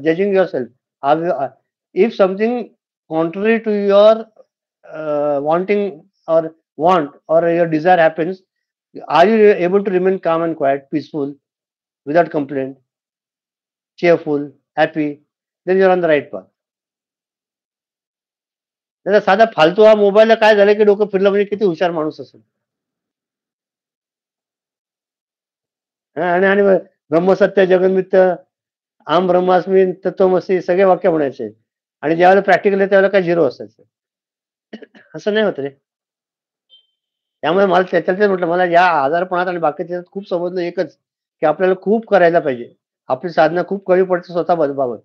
judging yourself. If something contrary to your wanting or want or your desire happens, are you able to remain calm and quiet, peaceful, without complaint, cheerful, happy? Then you're on the right path. त्याचा साधा फालतू हा मोबाईलला काय झालं की डोकं फिरलं म्हणजे किती हुशार माणूस असेल. आणि ब्रह्मसत्य जगन्मित्य आम ब्रह्मास्मी तत्वमसी सगळे वाक्य म्हणायचे. आणि ज्यावेळेला प्रॅक्टिकल आहे त्यावेळेला काय झिरो असायचं. असं नाही होत रे. त्यामुळे मला त्याच्यात म्हटलं, मला या आजारपणात आणि बाकीच्या खूप समजलं एकच की आपल्याला खूप करायला पाहिजे. आपली साधना खूप कमी पडते स्वतः बाबत.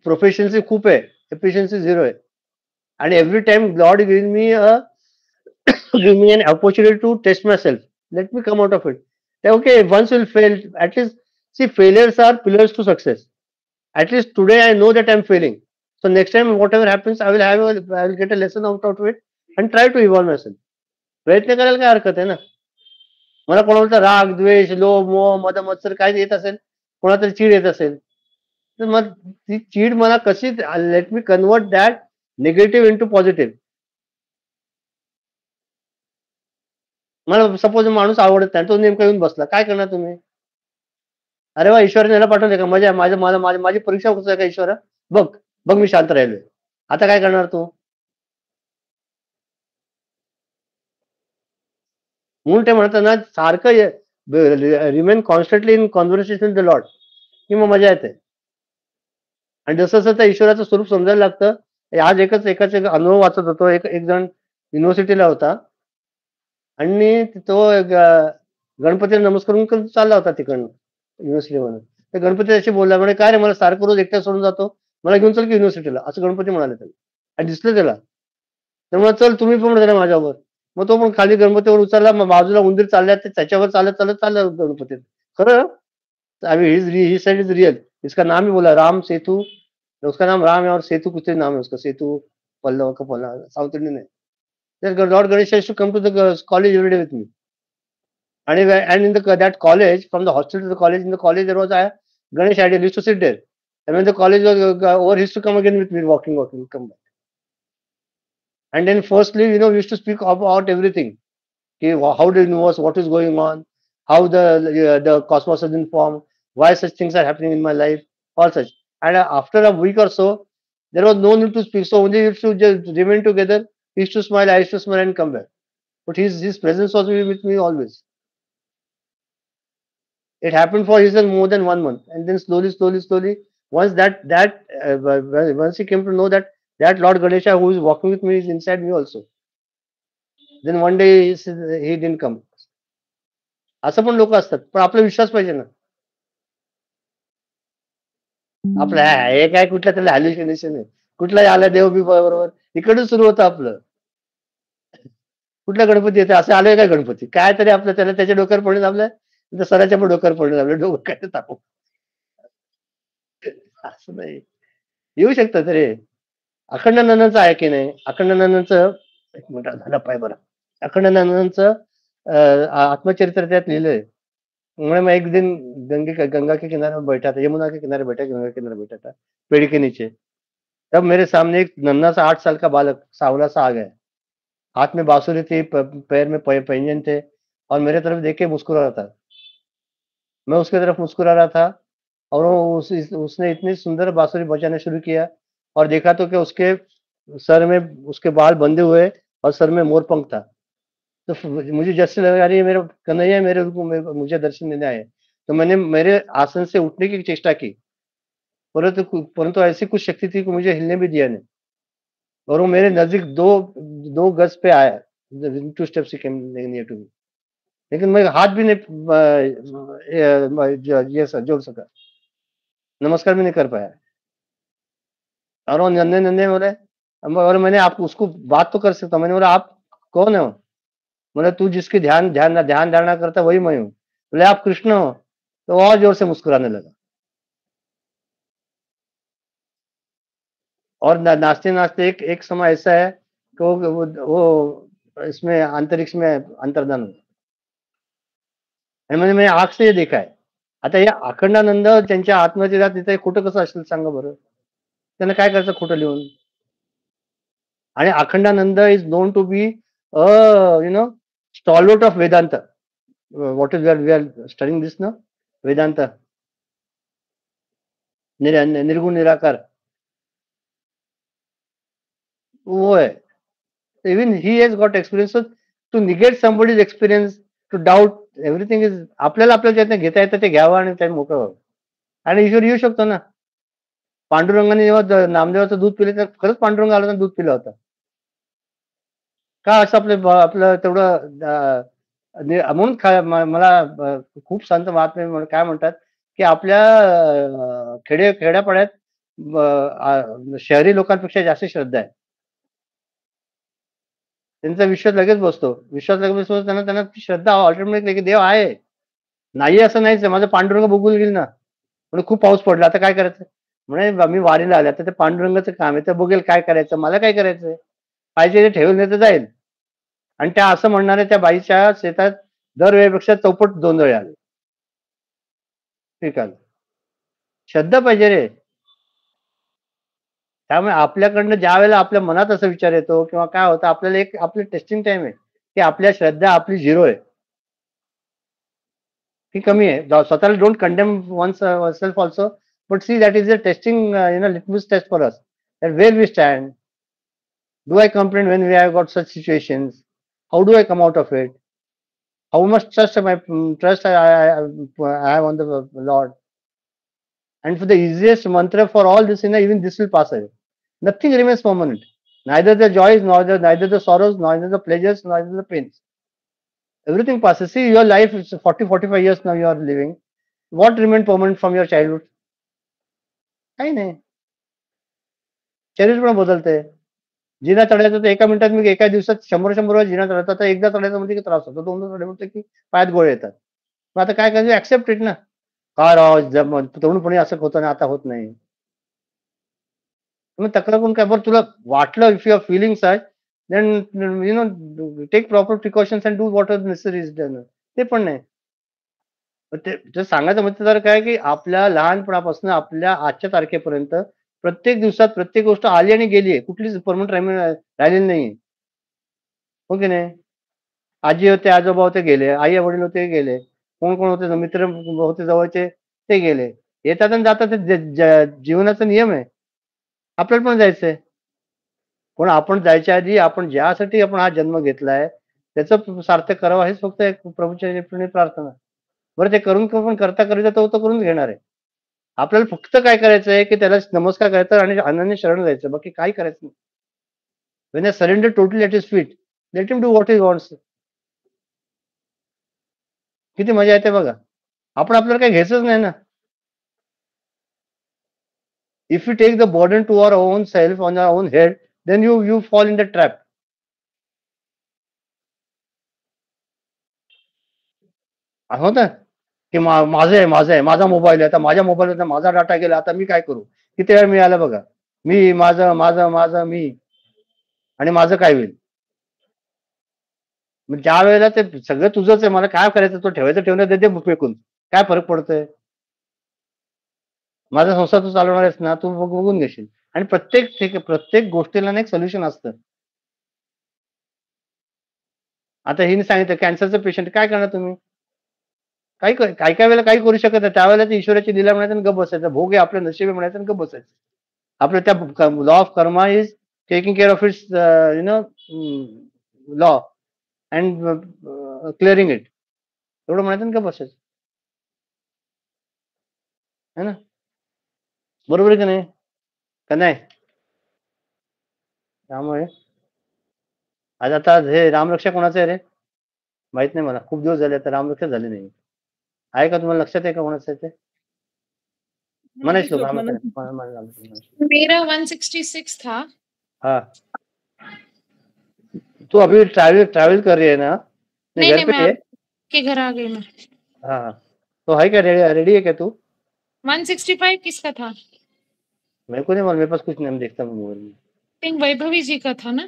प्रोफेशन्सी खूप आहे, एफिशियन्सी झिरो आहे. आणि every time God give me an opportunity to test myself. Let me come out of it. Okay, once will fail. At least see, failures are pillars to success. At least today I know that I'm failing. So next time whatever happens, I will get a lesson out of it and try to evolve myself. प्रयत्न करायला काय हरकत आहे ना. मला कोणाचा राग, द्वेष, लोभ, मोह, मद, मत्सर काय येत असेल, कोणातरी चीड येत असेल, तर मग ती चीड मला कशी, let me convert that negative into positive. मला सपोज माणूस आवडत नाही, तो नेमका येऊन बसला, काय करणार तुम्ही? अरे वा, ईश्वराने याला पाठवले का? मजा, माझी परीक्षा होत आहे का ईश्वरा? बघ बघ मी शांत राहिलोय, आता काय करणार तू? म्हणून ते म्हणताना सारखं remain constantly in conversation with the Lord, की मग मजा येते. आणि जसं जसं त्या ईश्वराचं स्वरूप समजायला लागतं, आज एकाच एक अनुभव वाचत होतो. एक एक जण युनिव्हर्सिटीला होता आणि तो गणपतीला नमस्कार करून चालला होता तिकडनं युनिव्हर्सिटीमधून. तर गणपती अशी बोलला, म्हणे काय रे मला सारखं रोज एकट्या सोडून जातो, मला घेऊन चल की युनिव्हर्सिटीला, असं गणपती म्हणाले त्याला. आणि दिसलं त्याला. तर म्हणा चल तुम्ही पण जरा माझ्यावर. मग तो पण खाली गणपतीवर उचलला, मग बाजूला उंदीर चालल्या त्याच्यावर चालत चालत चाललं गणपती. खरं ही साइड इज रियल. इसका नाम ही बोला राम सेतु, उसका नाम राम है और सेतु कुछ नाम है उसका, सेतु पल्लव का पल्लव, साउथ इंडियन है. Lord Ganesha used to come to the college every day with me. And in that college, from the hostel to the college, in the college there was a Ganesh idol, used to sit there. And when the college was over, he used to come again with me, walking, come back. And then firstly, we used to speak about everything. Okay, how the universe, what is going on, how the cosmos has been formed, why such things are happening in my life, all such. And after a week or so, there was no need to speak. So only used to just remain together. He used to smile, I used to smile and come back. But his presence was with me always. It happened for more than 1 month, and then slowly, once once he came to know that Lord Ganesha who is walking with me is inside me also. Then one day he didn't come. असं पण लोक असतात, पण आपला विश्वास पाहिजे ना. आपलं हे काय कुठल्या त्याला हॅल्युसिनेशन आहे, कुठलाही आला देव बी बरोबर, इकडून सुरू होतं आपलं. कुठला गणपती येते, असं आलोय काय गणपती, काय तरी आपलं त्याला त्याच्या डोक्यावर पडून आपल्या सराच्या पण डोक्यावर पडून आपलं डोकं काय टाकू. असं नाही, येऊ शकतं तरी. अखंड नंदनचं आहे की नाही, अखंड नंदनचं एक मिनिट झाला पाय बरं. अखंड नंदनचं आत्मचरित्र त्यात लिहिलंय. मैं एक दिन गंगा के किनारे बैठा था, यमुना के किनारे बैठा, गंगा के किनारे बैठा था, पेड़ के नीचे. तब मेरे सामने एक नन्हा सा 8 साल का बालक सांवला सा आ गया. हाथ में बांसुरी थी, पैर में पैंजन थे और मेरे तरफ देख के मुस्कुरा रहा था. मैं उसके तरफ मुस्कुरा रहा था और उसने इतनी सुंदर बांसुरी बजाना शुरू किया और देखा तो क्या उसके सर में उसके बाल बंधे हुए और सर में मोर पंख था. तो मुझे जैसे लगा यार ये मेरा कन्हैया मुझे दर्शन देने आए. तो मैंने मेरे आसन से उठने की चेष्टा की, परंतु ऐसी कुछ शक्ति थी कि मुझे हिलने भी दिया नहीं और वो मेरे नजदीक दो गज पे आया. 2 steps he came near to me. लेकिन मैं हाथ भी नहीं जोड़ सका, नमस्कार भी नहीं कर पाया. और वो नन्हे नन्हे बोले, और मैंने आप उसको बात तो कर सकता. मैंने बोला आप कौन हो. बोले तू जिसकी ध्यान धारणा करता वही मैं हूँ. बोले आप कृष्ण हो. तो और जोर से मुस्कुराने लगा और नाचते नाचते एक समय ऐसा है कि वो इसमें अंतरिक्ष में अंतर्धान हुआ. मैंने आँख से देखा है. आता या अखंडानंद त्यांच्या आत्मचरित्रात तिथे खोटं कसं असेल सांगा बरं. त्यांना काय करायचं खोटं लिहून. आणि Akhandanand is known to be stalwart of Vedanta. What is we are studying this now? Vedanta. निर्गुण निराकार वो है. Even he has got experience. So to negate somebody's experience, to doubt everything is आपल्याला ज्यातनं घेता येतं ते घ्यावं आणि त्यात मोकळं व्हावं. आणि ईश्वर येऊ शकतो ना. पांडुरंगाने जेव्हा नामदेवाचं दूध पिले तर खरंच पांडुरंग आला दूध पिलं होतं का. असं आपलं तेवढं म्हणून मला खूप संत महात्मे काय म्हणतात की आपल्या खेड्यापाड्यात शहरी लोकांपेक्षा जास्त श्रद्धा आहे. त्यांचा विश्वास लगेच बसतो. त्यांना श्रद्धा ऑटोमॅटिकली की देव आहे. नाही असं नाहीच, माझं पांडुरंग बघून गेल ना. म्हणजे खूप पाऊस पडला आता काय करायचं. म्हणजे मी वारीला आले आता ते पांडुरंगाचं काम आहे, तर बघेल काय करायचं, मला काय करायचंय. पाहिजे ते ठेवून येतं जाईल. आणि त्या असं म्हणणाऱ्या त्या बाईच्या शेतात दरवेळेपेक्षा चौपट 2 वेळे आले. ठीक आहे, श्रद्धा पाहिजे रे. त्यामुळे आपल्याकडनं ज्या वेळेला आपल्या मनात असा विचार येतो किंवा काय होतं, आपल्याला आपली टेस्टिंग टाइम आहे की आपल्या श्रद्धा आपली 0 आहे की कमी आहे. स्वतःला don't condemn one self also, but see that is a testing litmus test for us that where we stand. Do I complain when we have got such situations? How do I come out of it? How much trust I have on the Lord? And for the easiest mantra for all this, even this will pass away. Nothing remains permanent. Neither the joys, neither the sorrows, neither the pleasures, neither the pains. Everything passes. See, your life is 40, 45 years now you are living. What remained permanent from your childhood? काही नाही. शरीर पण बदलते. जिना चढायचं तर एका मिनिटात मी एका दिवसात 100 वेळा जिना चढायचा, तर एकदा चढायचं म्हणजे की त्रास होतो, दोनदा चढायचं म्हणजे की पायात गोळे येतात. मग आता काय करायचं? ऍक्सेप्ट इट ना. का राव तरुणपणी असं होतं ना, आता होत नाही. मग तक्रार करून काय? बरं तुला वाटलं, if you are feeling such, then take proper precautions and do what is necessary is done. ते पण नाही. ते सांगायचं म्हणजे तर काय, की आपल्या लहानपणापासून आपल्या आजच्या तारखेपर्यंत प्रत्येक दिवसात प्रत्येक गोष्ट आली आणि गेली आहे. कुठलीच परमनंट राहिलेली नाहीये. हो की नाही? आजी होते, आजोबा होते, गेले. आई वडील होते, गेले. कोण कोण होते, मित्र होते जवळचे, ते गेले. येतात आणि जातात. जीवनाचा नियम आहे. आपल्याला पण जायचंय. पण आपण जायच्या आधी आपण ज्यासाठी आपण हा जन्म घेतलाय त्याचं सार्थक करावं, हेच फक्त एक प्रभूच्या प्रार्थना. बरं, ते करून पण करता तो करून घेणार आहे. आपल्याला फक्त काय करायचंय, की त्याला नमस्कार करायचा आणि अनन्य शरण जायचं. बाकी काही करायचं नाही. When I surrender totally at his feet, let him do what he wants. किती मजा येते बघा. आपण आपल्याला काही घ्यायचंच नाही ना. If we take the burden to our own self on our own head, then you fall in the trap. होतं की माझं आहे, माझा मोबाईल आहे, आता माझ्या मोबाईलवर माझा डाटा गेला, आता मी काय करू? किती वेळ मिळाला बघा. मी माझं मी आणि माझं काय होईल? मग ज्या वेळेला ते सगळं तुझंच आहे, मला काय करायचं? तो ठेवणं दे फेकून. काय फरक पडतोय? माझा संसार तू चालवणार आहेस ना, तू बघून घेशील. आणि प्रत्येक गोष्टीला ना एक सोल्युशन असतं. आता हिने सांगितलं कॅन्सरचं पेशंट, काय करणार तुम्ही? काय वेळेला काही करू शकत नाही. त्यावेळेला ते ईश्वराची लीला म्हणायचं आणि गप्प बसायचं. भोग आहे आपलं नशीब म्हणायचं आणि गप्प बसायचं. आपलं त्या law of Karma is taking care of its law and clearing it. एवढं म्हणायचं आणि गप्प बसायचं. है ना? बरोबर आहे की नाही? का नाही? त्यामुळे आज आता हे रामरक्षा कोणाचं आहे रे? माहित नाही मला. खूप दिवस झाले आता रामरक्षा झाली नाही. आहे का तुम्हाला लक्षात आहे का कोणाचं आहे ते? मनीष लोग मेरा 166 था. हाँ, तू अभी ट्रैवल कर रही है ना? नहीं घर नहीं, पे मैं है? आपके घर आ गई मैं. हाँ, तो है क्या? रेडी है क्या तू? 165 किसका था? मेरे को नहीं मालूम, मेरे पास कुछ नहीं, मैं देखता हूँ मोबाइल में. थिंक वैभवी जी का था ना.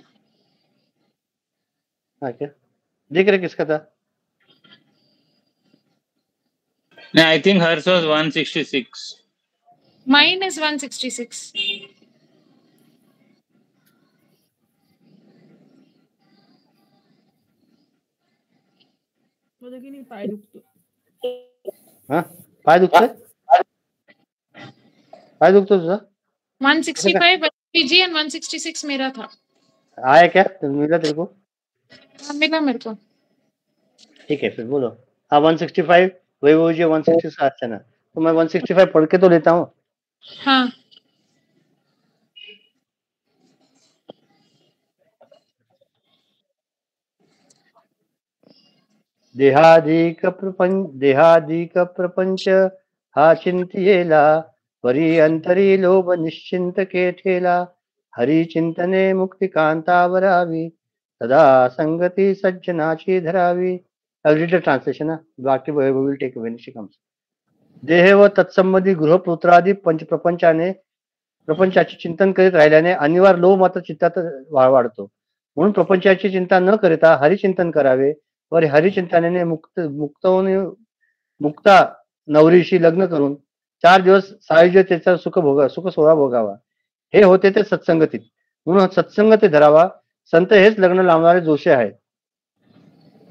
हाँ क्या देख रहे किसका था? No, I think hers was 166. Mine is 166. पाय दुखतो. हाँ, पाय दुखतोय? पाय दुखतो तुझा? 165 वैभवी जी and 166 मेरा था. आया क्या? मिला तेरे को? हाँ, मिला मेरे को. ठीक है, फिर बोलो. हाँ, 165 वही वो जो 166 अच्छा ना, तो मैं 165 पढ़ के तो लेता हूँ. हाँ. देहाधिक प्रपंच हा चिंतियेला, परी अंतरी लोभ निश्चिंत के ठेला, हरी चिंतने मुक्ती कांतावरावी, सदा संगती सज्जनाची Dharavi. I'll read the translation. बाकी we will take when she comes. देह व तत्संबंधी गृहपुत्रादी प्रपंचाचे चिंतन करीत राहिल्याने अनिवार्य लोभ मात्र चित्तात वाढतो. म्हणून प्रपंचाची चिंता न करता हरिचिंतन करावे व हरिचिंतनाने मुक्ता नवरीशी लग्न करून 4 दिवस सायुज्यतेचा सुख सोहळा भोगावा. हे होते ते सत्संगतीत. म्हणून सत्संगती धरावा. संत हेच लग्न लावणारे जोशी आहेत.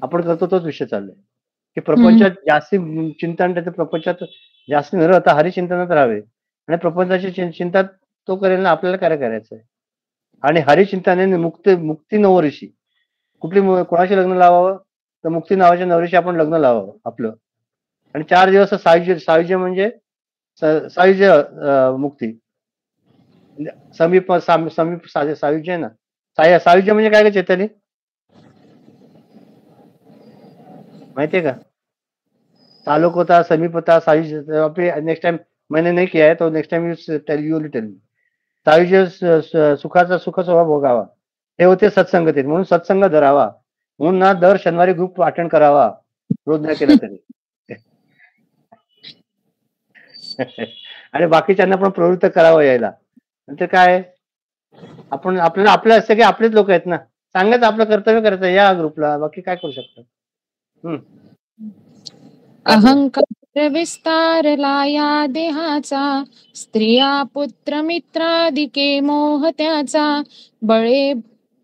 आपण करतो तोच विषय चाललाय की प्रपंचात जास्ती चिंतन, त्याच्या प्रपंचात जास्त न राहता हरिचिंतनात राहावे आणि प्रपंचाची चिंता तो करेल ना, आपल्याला काय करायचंय. आणि हरिचिंतनाने मुक्ती नवरीशी कोणाशी लग्न लावावं, तर मुक्ती नावाच्या नवरीशी आपण लग्न लावावं आपलं. आणि 4 दिवस सायुज्य म्हणजे सायुज्य मुक्ती. समीप समीप सायुज्य आहे ना. सायुज्य म्हणजे काय का चैतन्य, माहितीये का? ताल्लुक होता, समीप होता, सायुज्य. नेक्स्ट टाइम मैंने नहीं किया है तो next time you will tell me. सायुज्य सुखाचा सुख स्वभाव भोगावा, हे होते सत्संगतीत. म्हणून सत्संग धरावा, म्हणून ना दर शनिवारी ग्रुप अटेंड करावा, रोज नाही केला तरी. आणि बाकीच्यांना पण प्रवृत्त करावं यायला. नंतर काय, आपण आपल्याला आपलं असतं की आपलेच लोक आहेत ना, सांगायचं आपलं कर्तव्य करायचं या ग्रुपला, बाकी काय करू शकतो. अहंकार विस्तारला या देहाचा, स्त्रिया पुत्र मित्रादिके मोह त्याचा, बळे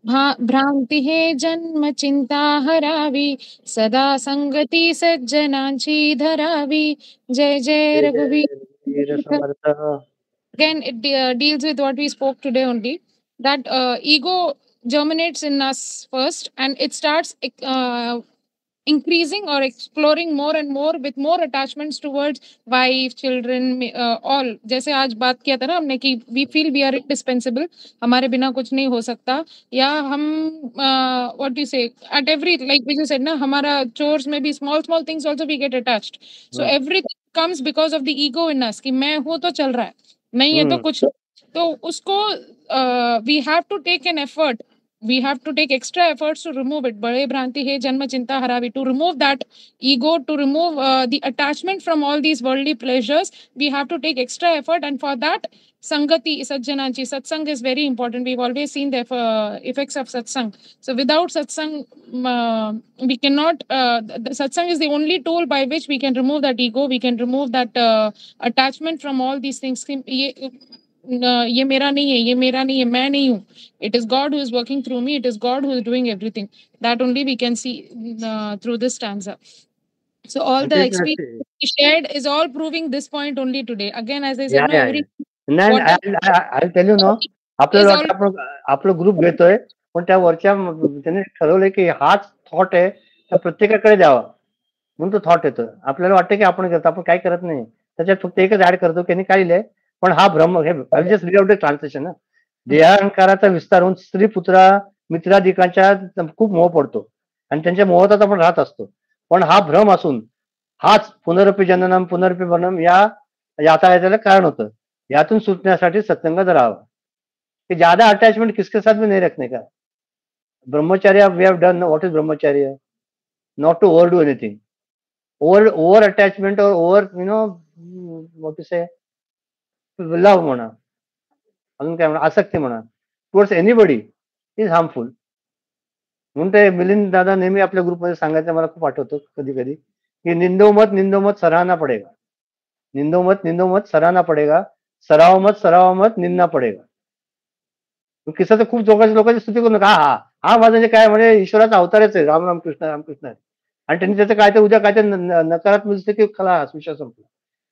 भ्रांती हे जन्म चिंता हरावी, सदा संगती सज्जनांची धरावी. जय जय रघुवीर समर्थ. Again, it deals with what we spoke today only, that ego germinates in us first, and it starts increasing or exploring more and more with more attachments towards wife, children, all. जैसे आज बात किया था ना हमने कि we feel we are indispensable, हमारे बिना कुछ नहीं हो सकता, या हम what do you say, at every, like which you said ना, हमारा chores में भी small things also we get attached. So everything comes because of the ego in us कि मैं हूँ तो चल रहा है, नहीं है तो कुछ. तो उसको we have to take an effort, we have to take extra efforts to remove it. बड़े भ्रांति है जन्म चिंता हरावी, to remove that ego, to remove the attachment from all these worldly pleasures, we have to take extra effort. And for that, sangati sajjananchi, satsang is very important. We've always seen the effects of satsang. So without satsang, we cannot, the satsang is the only tool by which we can remove that ego, we can remove that attachment from all these things. ये मेरा नहीं है, ये मेरा नहीं है, मैं नहीं हूँ. It is God who is working through me. It is God who is doing everything. That only we can see through this stanza. So all the experience we shared is all proving this point only today. Again, as I said, I'll tell you no, आपल्याला वाटतं आपण आपलं group घेतोय, पण त्या वरच्या त्याने ठरवलंय की हाच थॉट आहे त्या प्रत्येकाकडे द्यावा, म्हणून तो थॉट येतो. आपल्याला वाटतं की आपण करतो, आपण काय करत नाही. त्याच्यात फक्त एकच ऍड करतो की काय लिहिलंय, पण हा भ्रम, हे just read out the translation ना. देहांकाराचा विस्तार होऊन स्त्री पुत्रा मित्राधिकांच्या खूप मोह पडतो आणि त्यांच्या मोहात आपण राहत असतो. पण हा भ्रम असून हाच पुनरपी जननम पुनरपी बनम या यातायाताला कारण होतं. यातून सुटण्यासाठी सत्संग धरावा. कि ज्यादा अटैचमेंट किसके साथ में नहीं रखने का. Brahmacharya we have done. What is brahmacharya? Not to overdo anything. Over attachment और over what to say love म्हणा, अजून काय म्हणा, आसक्ती म्हणा, टुवर्ड्स एनीबडी इज हार्मफुल. म्हणून ते मिलिंद दादा नेहमी आपल्या ग्रुपमध्ये सांगायचं, मला खूप आठवतं कधी कधी, की निंदो मत सराहना पडेगा, निंदो मत सराहना पडेगा, सराव मत निंदना पडेगा. किस्सा तर खूप लोकांची स्तुती करू नका. हा माझा म्हणजे काय म्हणे ईश्वराचा अवतारच आहे, राम कृष्ण आहे, आणि त्यांनी त्याचं काय तर उद्या काय तर नकारात्मक दिसते की खलास विषय संपला.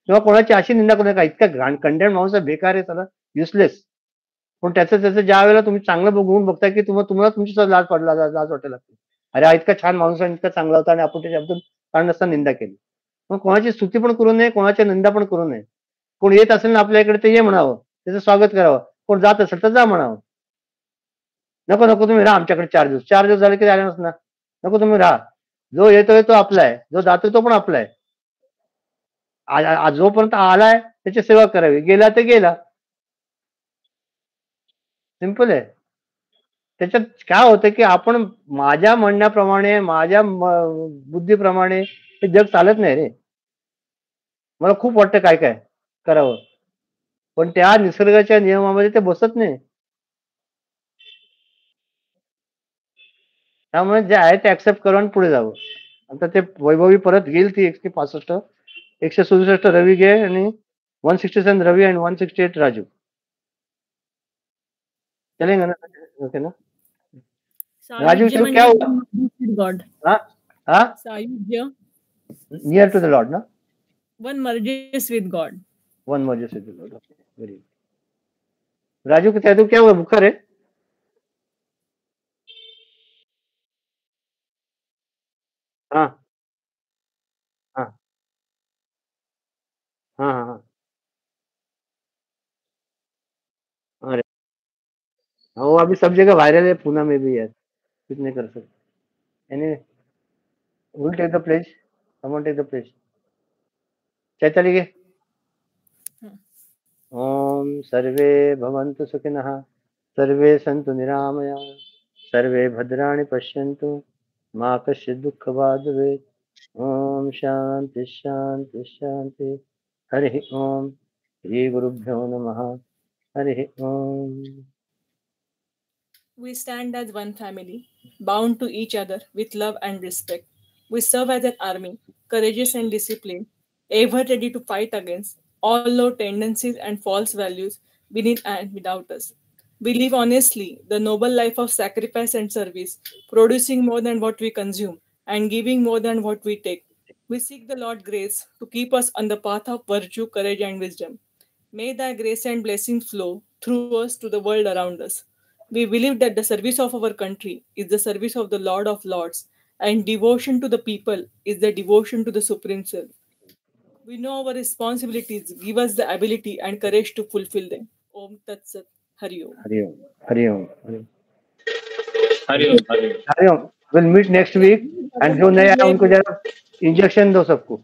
किंवा कोणाची अशी निंदा करू नका, इतका कंडेम माणूस बेकार आहे, त्याला युजलेस. पण त्याचं ज्या वेळेला तुम्ही चांगलं बघून बघताय की तुम्हाला तुमची लाज वाटायला लागते. अरे हा इतका छान माणूस आहे, इतका चांगला होता, आणि आपण त्याच्याबद्दल कारण नसताना निंदा केली. मग कोणाची स्तुती पण करू नये, कोणाची निंदा पण करू नये. कोण येत असेल ना आपल्या इकडे, ते ये म्हणावं, त्याचं स्वागत करावं. कोण जात असेल तर जा म्हणावं. नको तुम्ही राहा आमच्याकडे 4 दिवस झाले की आले ना, नको तुम्ही राहा. जो येतोय तो आपला आहे, जो जातोय तो पण आपला आहे. जोपर्यंत आलाय त्याची सेवा करावी, गेला तर गेला. सिंपल आहे. त्याच्यात काय होतं की आपण माझ्या म्हणण्याप्रमाणे, माझ्या बुद्धीप्रमाणे हे जग चालत नाही रे. मला खूप वाटतं काय काय करावं, पण त्या निसर्गाच्या नियमामध्ये ते बसत नाही. त्यामुळे जे आहे ते ऍक्सेप्ट करून पुढे जावं. आता ते वैभवी परत घेईल ती 165, 167 रवी घे, आणि 167 रवी आणि 168 राजू. चलेगा ना? ओके ना राजू? क्या हुआ? God. Sayujya. Near to the Lord, ना? One merges with God. One merges with the Lord. Okay, very good. Raju क्या हुआ, बुखार है? हाँ हाँ हाँ हाँ हाँ. वो अभी सब जगह वायरल है, पूना में भी है, कुछ नहीं कर सकते। Anyway, we'll take the pledge. Someone take the pledge. चैतन्य के ओम सर्वे भवन्तु सुखिनः, सर्वे सन्तु निरामयाः, सर्वे भद्राणि पश्यन्तु, मा कश्चित् दुःखभाग् भवेत्। ओम शांति शांति शांति। हरि ओम। श्री गुरुभ्यो नमः। हरि ओम। We stand as one family, bound to each other with love and respect. We serve as an army, courageous and disciplined, ever ready to fight against all low tendencies and false values beneath and without us. We live honestly the noble life of sacrifice and service, producing more than what we consume and giving more than what we take. We seek the Lord grace to keep us on the path of virtue, courage, and wisdom. May thy grace and blessings flow through us to the world around us. We believe that the service of our country is the service of the Lord of Lords, and devotion to the people is the devotion to the Supreme Self. We know our responsibilities give us the ability and courage to fulfill them. Om Tat Sat. Hari Om. Hari Om. Hari Om. Hari Om. Hariom Hariom. Hari Om. Will meet next week. And जो नए आए उनको जरा injection दो सबको।